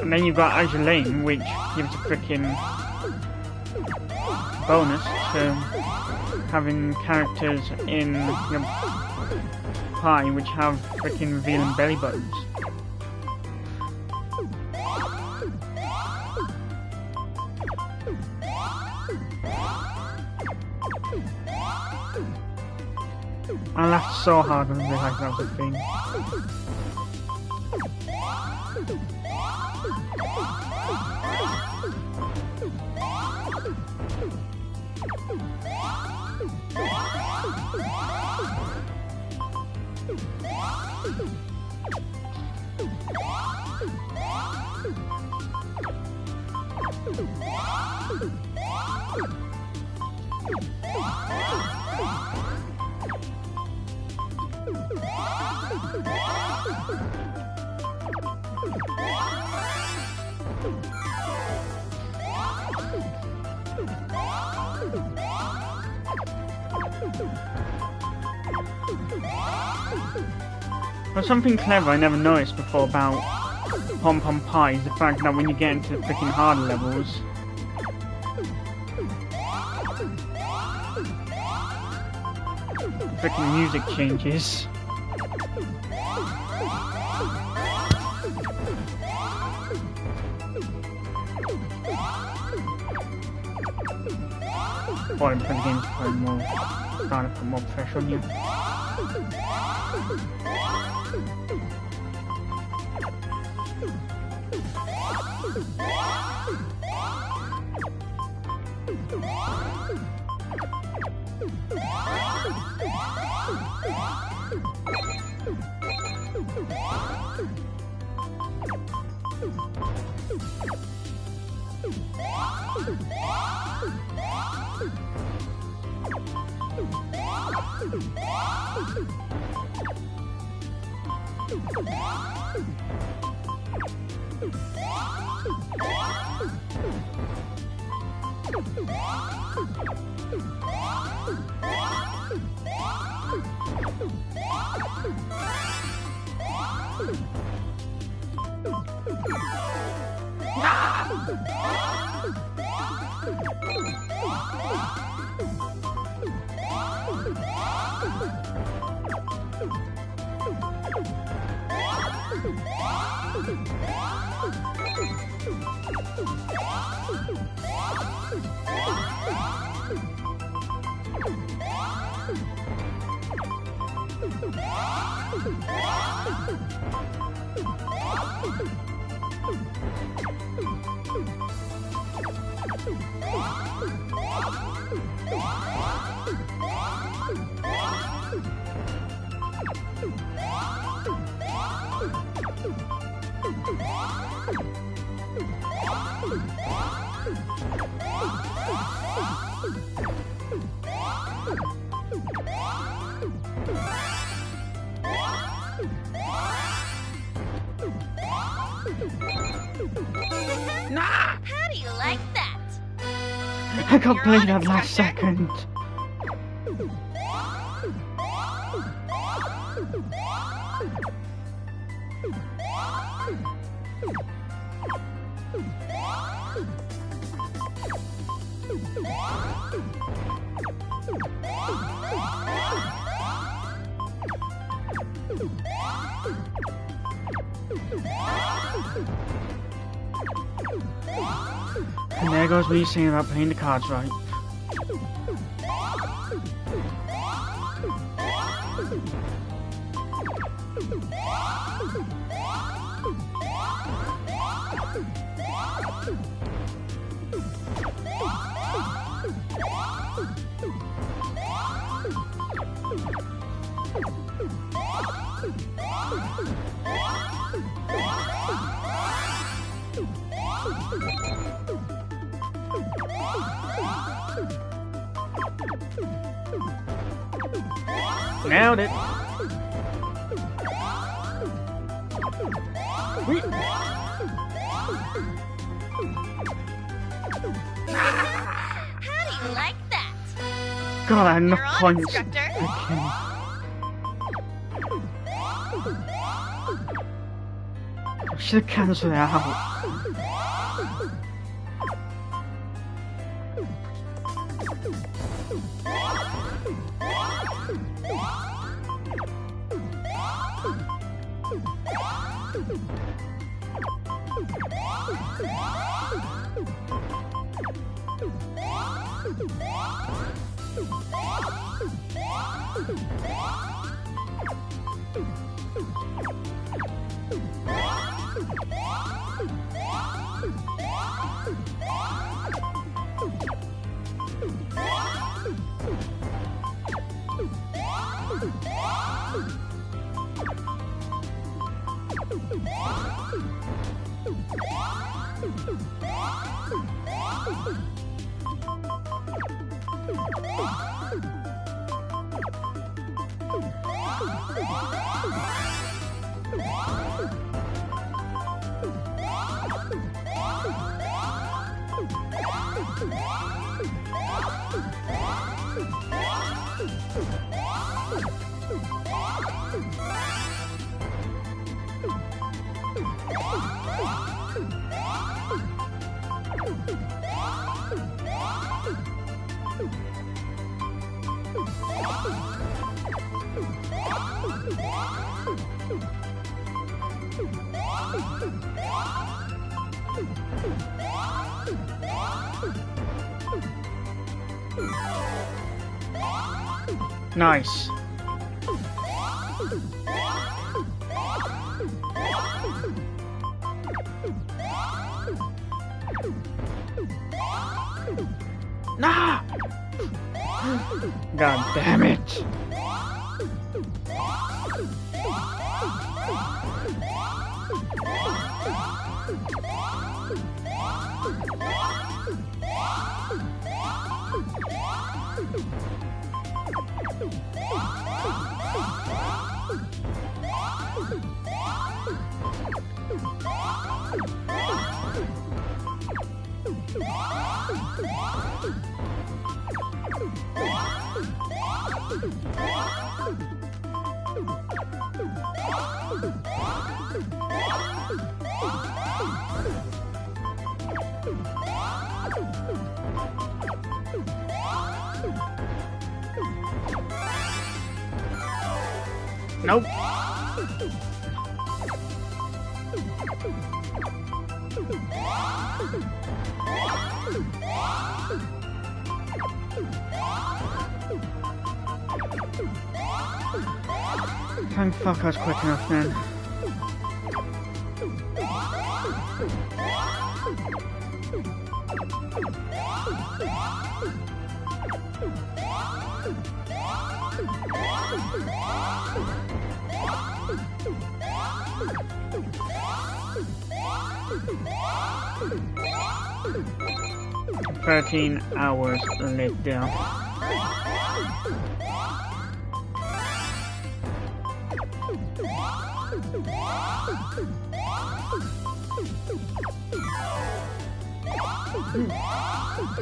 And then you've got Azure Lane, which gives a freaking bonus to having characters in your party which have freaking revealing belly buttons. I laughed so hard when I realised that was a thing. But something clever I never noticed before about Pom Pom Pie is the fact that when you get into the freaking harder levels, freaking music changes. Boy, the game's putting more, trying to put more pressure on you. How do you like that? I got You're played on, that last instructor. second. And there goes me saying about playing the cards right. Nailed it. Whee. How do you like that? God, I had enough You're on, points. instructor. Freaking. I should have cancelled it out. Nice. Nah! God damn it! Nope. Thank fuck I was quick enough then. "13 hours later."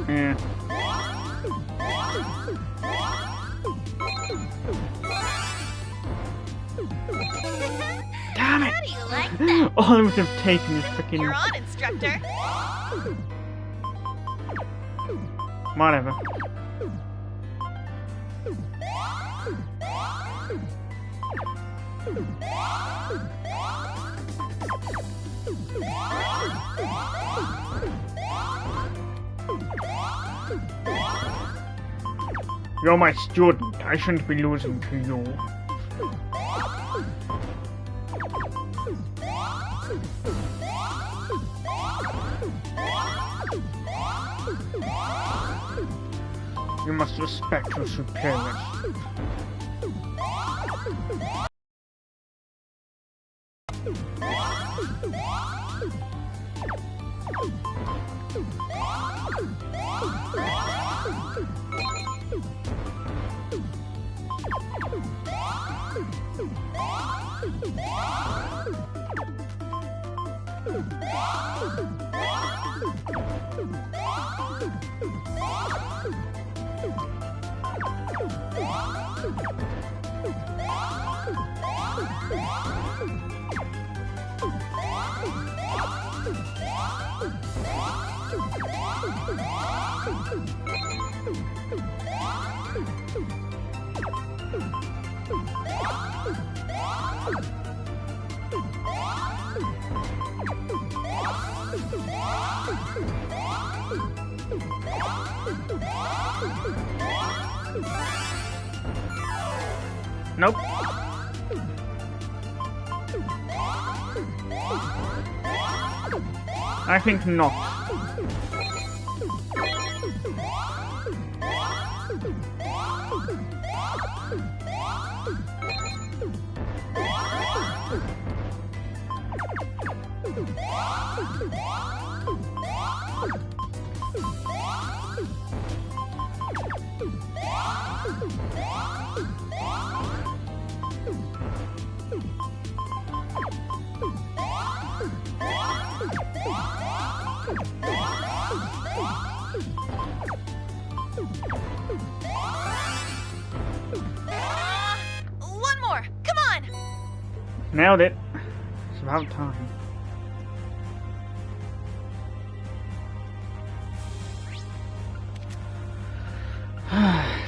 Yeah. Damn it! How do you like that? All I would have taken is freaking. You're on, instructor. Whatever. You're my student. I shouldn't be losing to you. You must respect your superiors. Nope. I think not. One more. Come on. Nailed it. It's about time.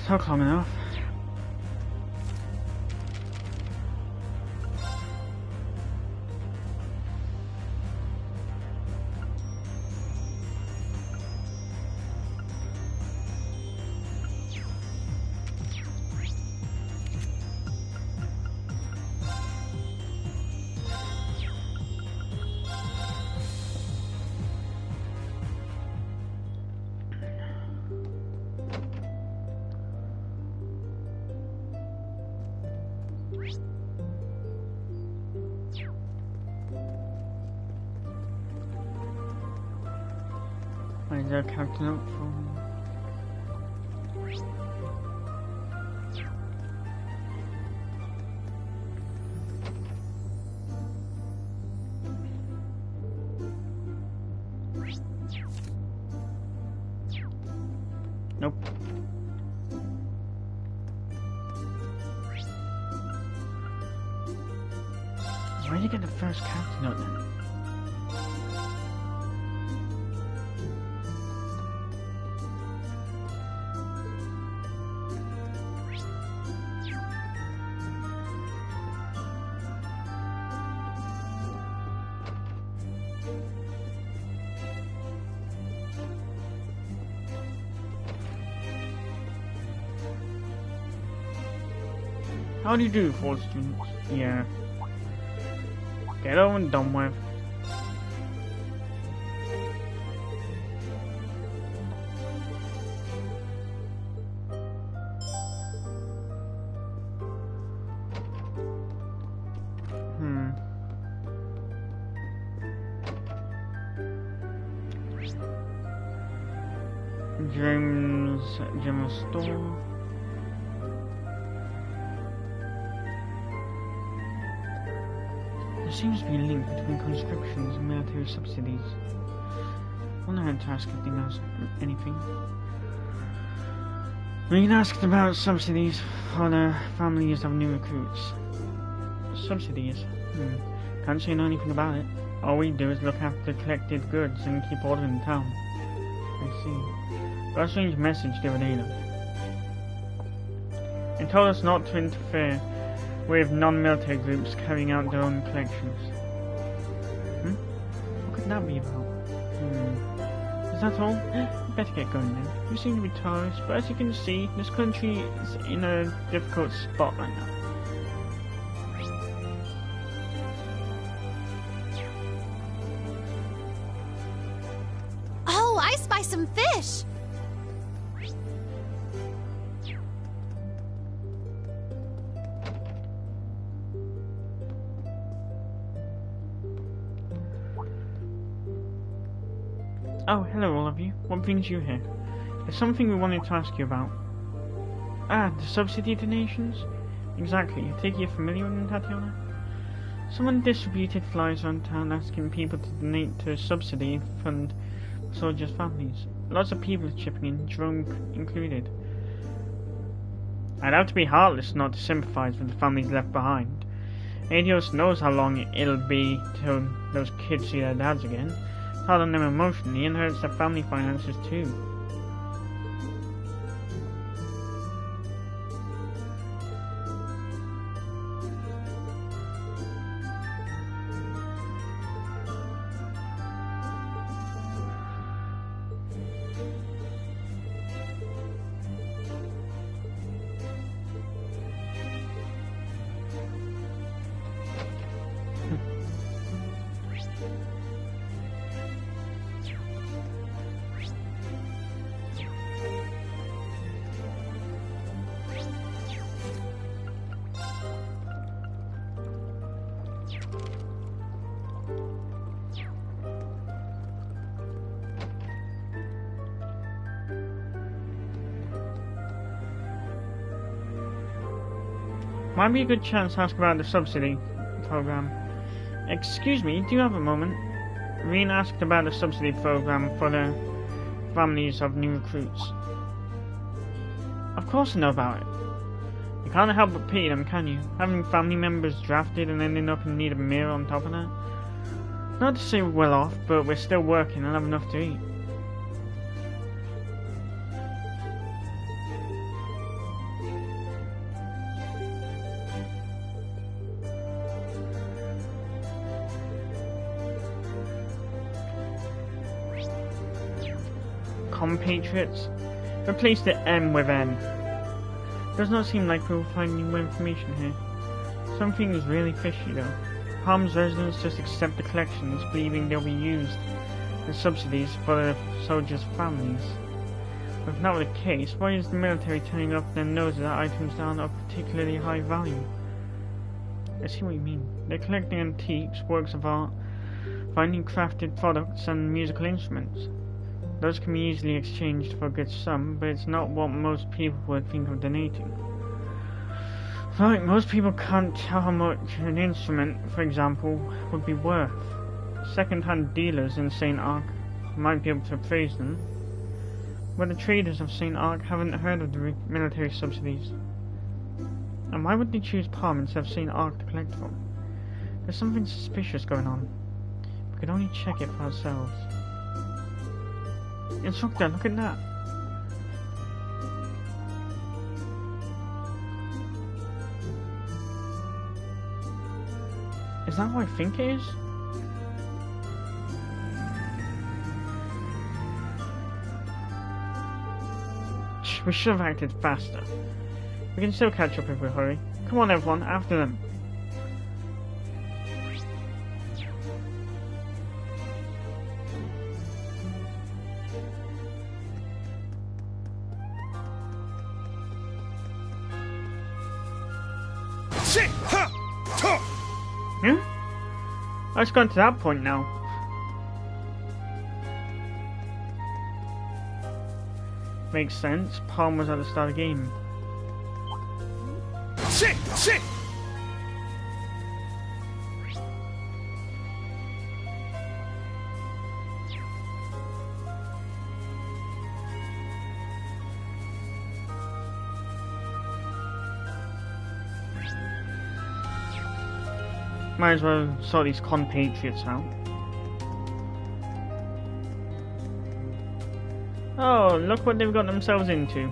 Took long enough. Is there a captain up from? Nope. Where did you get the first character note then? How do you do, Fall students? Yeah. Get over and done with. General store. There seems to be a link between conscriptions and military subsidies. I wonder how to ask if they know anything. Being asked about subsidies for the families of new recruits. Subsidies? Can't say anything about it. All we do is look after collected goods and keep order in town. I see. Got a strange message the other day though. It told us not to interfere with non-military groups carrying out their own collections. What could that be about? Is that all? Better get going then. We seem to be tourists, but as you can see, this country is in a difficult spot right now. Oh, I spy some fish! Oh, hello all of you. What brings you here? There's something we wanted to ask you about. Ah, the subsidy donations? Exactly. I take you're familiar with them, Tatiana? Someone distributed flyers around town asking people to donate to a subsidy fund for soldiers' families. Lots of people are chipping in, Jerome included. I'd have to be heartless not to sympathize with the families left behind. Adios knows how long it'll be till those kids see their dads again. It's hard on them emotionally and hurts their family finances too. Might be a good chance to ask about the subsidy program. Excuse me, do you have a moment? Reen asked about the subsidy program for the families of new recruits. Of course I know about it. You can't help but pity them, can you? Having family members drafted and ending up in need of a meal on top of that. Not to say we're well off, but we're still working and have enough to eat. Compatriots? Replace the M with N. Does not seem like we will find new information here. Something is really fishy though. Harm's residents just accept the collections, believing they'll be used as subsidies for the soldiers' families. But if not the case, why is the military turning up their noses at items that aren't of particularly high value? I see what you mean. They're collecting antiques, works of art, finding crafted products and musical instruments. Those can be easily exchanged for a good sum, but it's not what most people would think of donating. Like, most people can't tell how much an instrument, for example, would be worth. Second-hand dealers in St. Ark might be able to appraise them, but the traders of St. Ark haven't heard of the military subsidies. And why would they choose Palm instead of St. Ark to collect from? There's something suspicious going on. We could only check it for ourselves. Instructor, look at that! Is that what I think it is? We should have acted faster. We can still catch up if we hurry. Come on everyone, after them. Yeah? It's gone to that point now. Makes sense. Palm was at the start of the game. Shit! Might as well sort these compatriots out. Oh, look what they've got themselves into.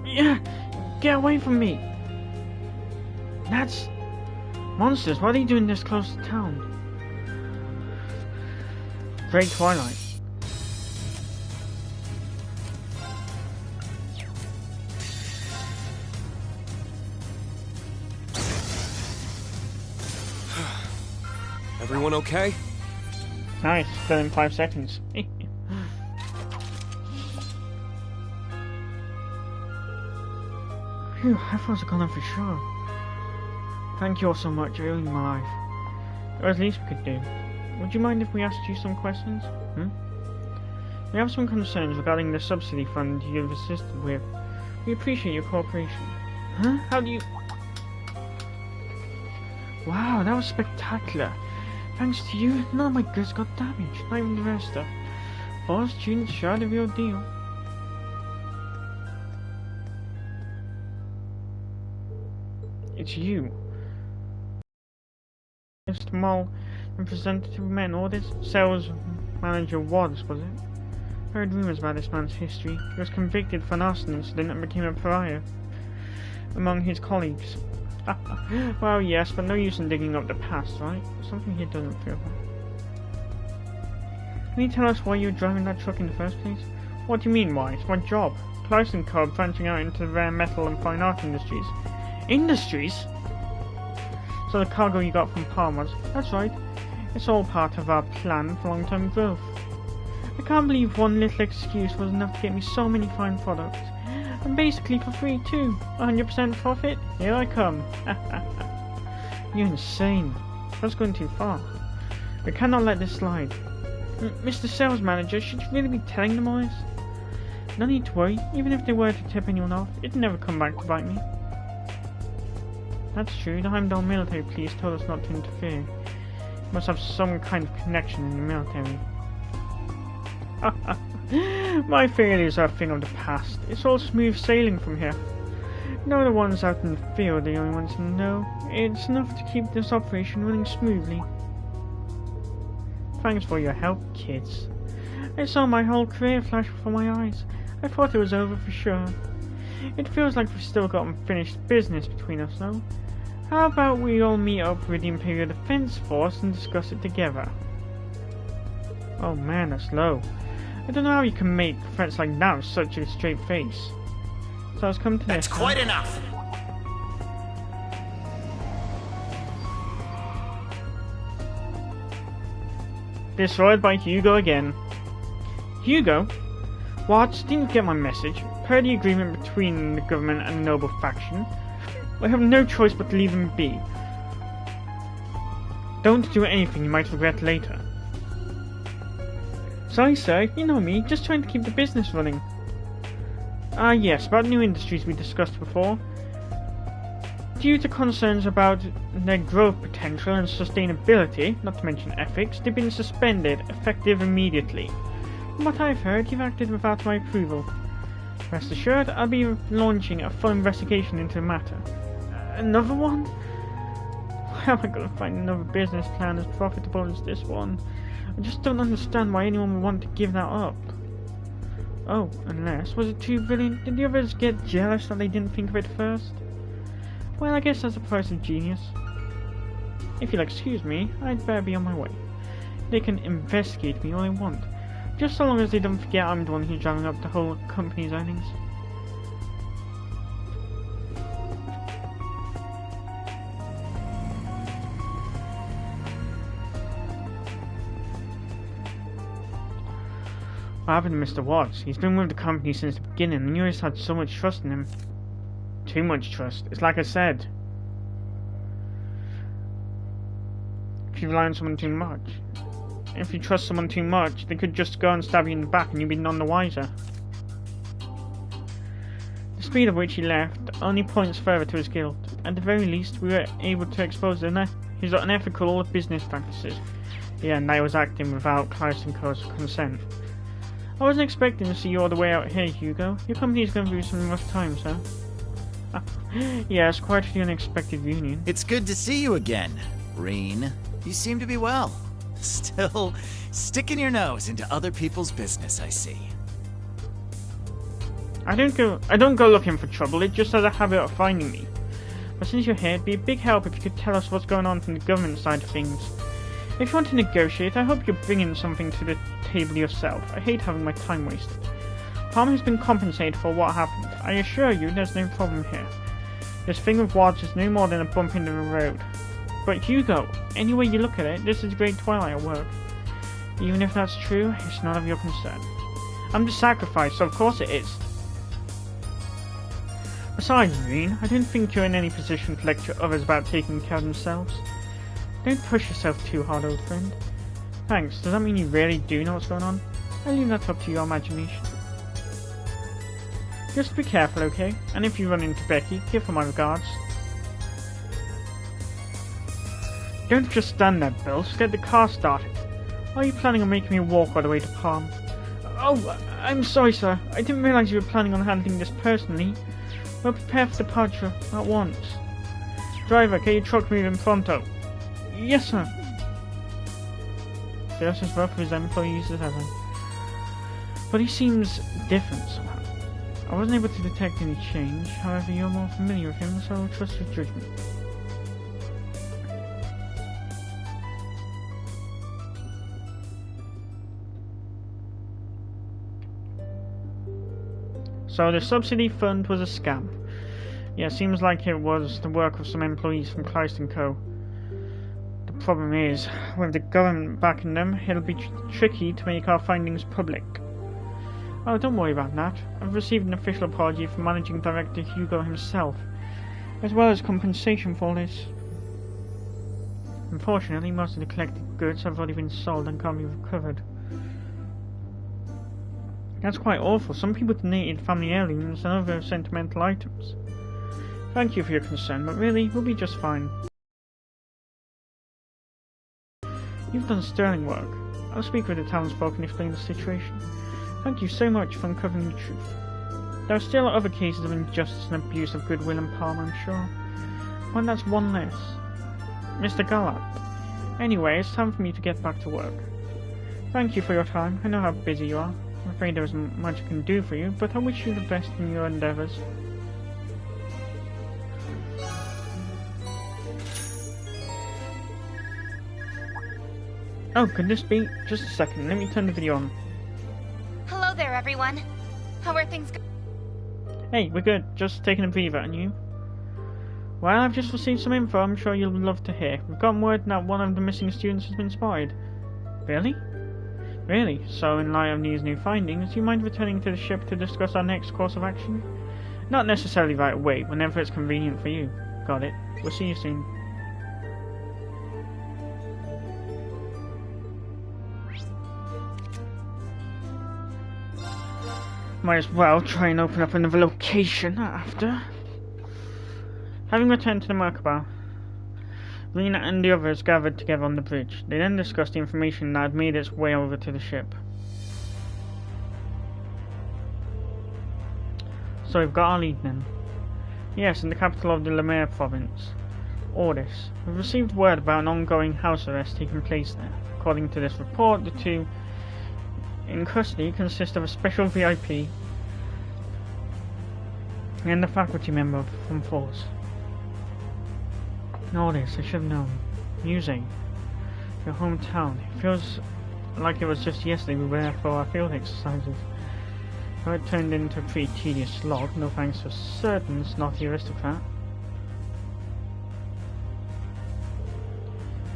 Yeah, get away from me! That's... monsters, what are they doing this close to town? Great Twilight. Everyone okay? Nice, done in 5 seconds. Phew, I thought I was gone for sure. Thank you all so much, you're ruining my life. Or at least we could do. Would you mind if we asked you some questions? We have some concerns regarding the subsidy fund you've assisted with. We appreciate your cooperation. Huh? How do you... Wow, that was spectacular. Thanks to you, none of my goods got damaged, not even the rest stuff. All students share the real deal. It's you. Mr. Mole, representative men orders. Sales manager was it? Heard rumors about this man's history. He was convicted for an arson incident and became a pariah among his colleagues. Well, yes, but no use in digging up the past, right? Something here doesn't feel right. Can you tell us why you were driving that truck in the first place? What do you mean, why? It's my job. Clive & Co. branching out into the rare metal and fine art industries. Industries? So the cargo you got from Palm was... That's right. It's all part of our plan for long-term growth. I can't believe one little excuse was enough to get me so many fine products. And basically for free too. 100% profit? Here I come. You're insane. That's going too far. We cannot let this slide. Mr. Sales Manager, should you really be telling them all this? No need to worry. Even if they were to tip anyone off, it'd never come back to bite me. That's true. The Heimdall military police told us not to interfere. You must have some kind of connection in the military. My failures are a thing of the past. It's all smooth sailing from here. No, the ones out in the field are the only ones who know. It's enough to keep this operation running smoothly. Thanks for your help, kids. I saw my whole career flash before my eyes. I thought it was over for sure. It feels like we've still got unfinished business between us, though. How about we all meet up with the Imperial Defense Force and discuss it together? Oh man, that's low. I don't know how you can make threats like that with such a straight face. So I was coming to this. That's quite enough! Destroyed by Hugo again. Hugo? What? Didn't you get my message? Per the agreement between the government and the noble faction, I have no choice but to leave them be. Don't do anything you might regret later. Sorry sir, you know me, just trying to keep the business running. Ah yes, about new industries we discussed before. Due to concerns about their growth potential and sustainability, not to mention ethics, they've been suspended, effective immediately. From what I've heard, you've acted without my approval. Rest assured, I'll be launching a full investigation into the matter. Another one? How am I going to find another business plan as profitable as this one? I just don't understand why anyone would want to give that up. Oh, unless, was it too brilliant? Did the others get jealous that they didn't think of it first? Well, I guess that's the price of genius. If you'll excuse me, I'd better be on my way. They can investigate me all they want, just so long as they don't forget I'm the one who's driving up the whole company's earnings. What happened to Mr. Watts? He's been with the company since the beginning, and you always had so much trust in him. Too much trust. It's like I said. If you rely on someone too much. If you trust someone too much, they could just go and stab you in the back and you'd be none the wiser. The speed at which he left only points further to his guilt. At the very least, we were able to expose his unethical business practices. Yeah, and I was acting without Clarkson Co.'s consent. I wasn't expecting to see you all the way out here, Hugo. Your company is going through some rough times, huh? Yes, quite the unexpected reunion. It's good to see you again, Reen. You seem to be well. Still sticking your nose into other people's business, I see. I don't go looking for trouble, it just has a habit of finding me. But since you're here, it'd be a big help if you could tell us what's going on from the government side of things. If you want to negotiate, I hope you're bringing something to the table yourself. I hate having my time wasted. Palmer has been compensated for what happened. I assure you there's no problem here. This thing with Watts is no more than a bump in the road. But Hugo, any way you look at it, this is Great Twilight at work. Even if that's true, it's none of your concern. I'm the sacrifice, so of course it is. Besides, Reen, I don't think you're in any position to lecture others about taking care of themselves. Don't push yourself too hard, old friend. Thanks, does that mean you really do know what's going on? I'll leave that up to your imagination. Just be careful, okay? And if you run into Becky, give her my regards. Don't just stand there, Bill. Just get the car started. Are you planning on making me walk all the way to Palm? Oh, I'm sorry, sir. I didn't realize you were planning on handling this personally. We'll prepare for departure at once. Driver, get your truck moving pronto. Yes, sir. Just as rough with his employees as ever. But he seems different somehow. I wasn't able to detect any change, however you're more familiar with him, so I'll trust your judgment. So the subsidy fund was a scam. Yeah, seems like it was the work of some employees from Clarkson Co. The problem is, with the government backing them, it'll be tricky to make our findings public. Oh, don't worry about that. I've received an official apology from Managing Director Hugo himself, as well as compensation for this. Unfortunately, most of the collected goods have already been sold and can't be recovered. That's quite awful. Some people donated family heirlooms and other sentimental items. Thank you for your concern, but really, we'll be just fine. You've done sterling work. I'll speak with the townsfolk and explain the situation. Thank you so much for uncovering the truth. There are still other cases of injustice and abuse of goodwill in Palm, I'm sure. But that's one less. Mr. Gallard. Anyway, it's time for me to get back to work. Thank you for your time. I know how busy you are. I'm afraid there isn't much I can do for you, but I wish you the best in your endeavours. Oh, could this be? Just a second, let me turn the video on. Hello there, everyone. How are things going? Hey, we're good. Just taking a breather, and you? Well, I've just received some info I'm sure you'll love to hear. We've gotten word that one of the missing students has been spotted. Really? Really? So, in light of these new findings, do you mind returning to the ship to discuss our next course of action? Not necessarily right away, whenever it's convenient for you. Got it. We'll see you soon. Might as well try and open up another location after. Having returned to the Merkaba, Rena and the others gathered together on the bridge. They then discussed the information that had made its way over to the ship. So we've got our lead then. Yes, in the capital of the Lemire province, Ordis. We've received word about an ongoing house arrest taking place there. According to this report, the two in custody consist of a special VIP and a faculty member from Force. Ordis, I should have known. Music. Your hometown. It feels like it was just yesterday we were there for our field exercises. Though it turned into a pretty tedious slog, no thanks to a certain snotty aristocrat.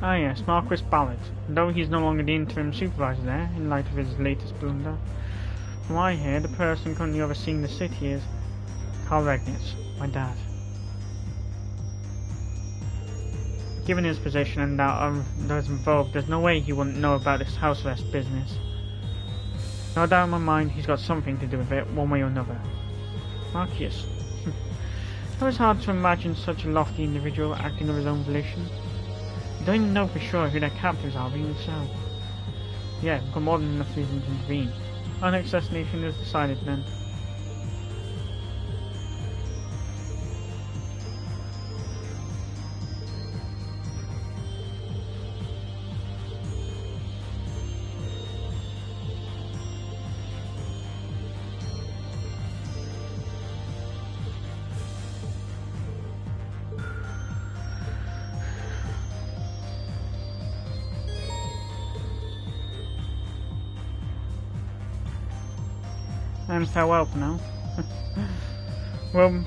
Ah yes, Marquis Ballard, though he's no longer the interim supervisor there, in light of his latest blunder. From what I hear, the person currently overseeing the city is Carl Regnitz, my dad. Given his position and that of those involved, there's no way he wouldn't know about this house arrest business. No doubt in my mind he's got something to do with it, one way or another. Marcus. It was hard to imagine such a lofty individual acting of his own volition. I don't even know for sure who their captives are, even so. Yeah, we've got more than enough reason to intervene. Our next destination is decided then. And farewell for now. Well,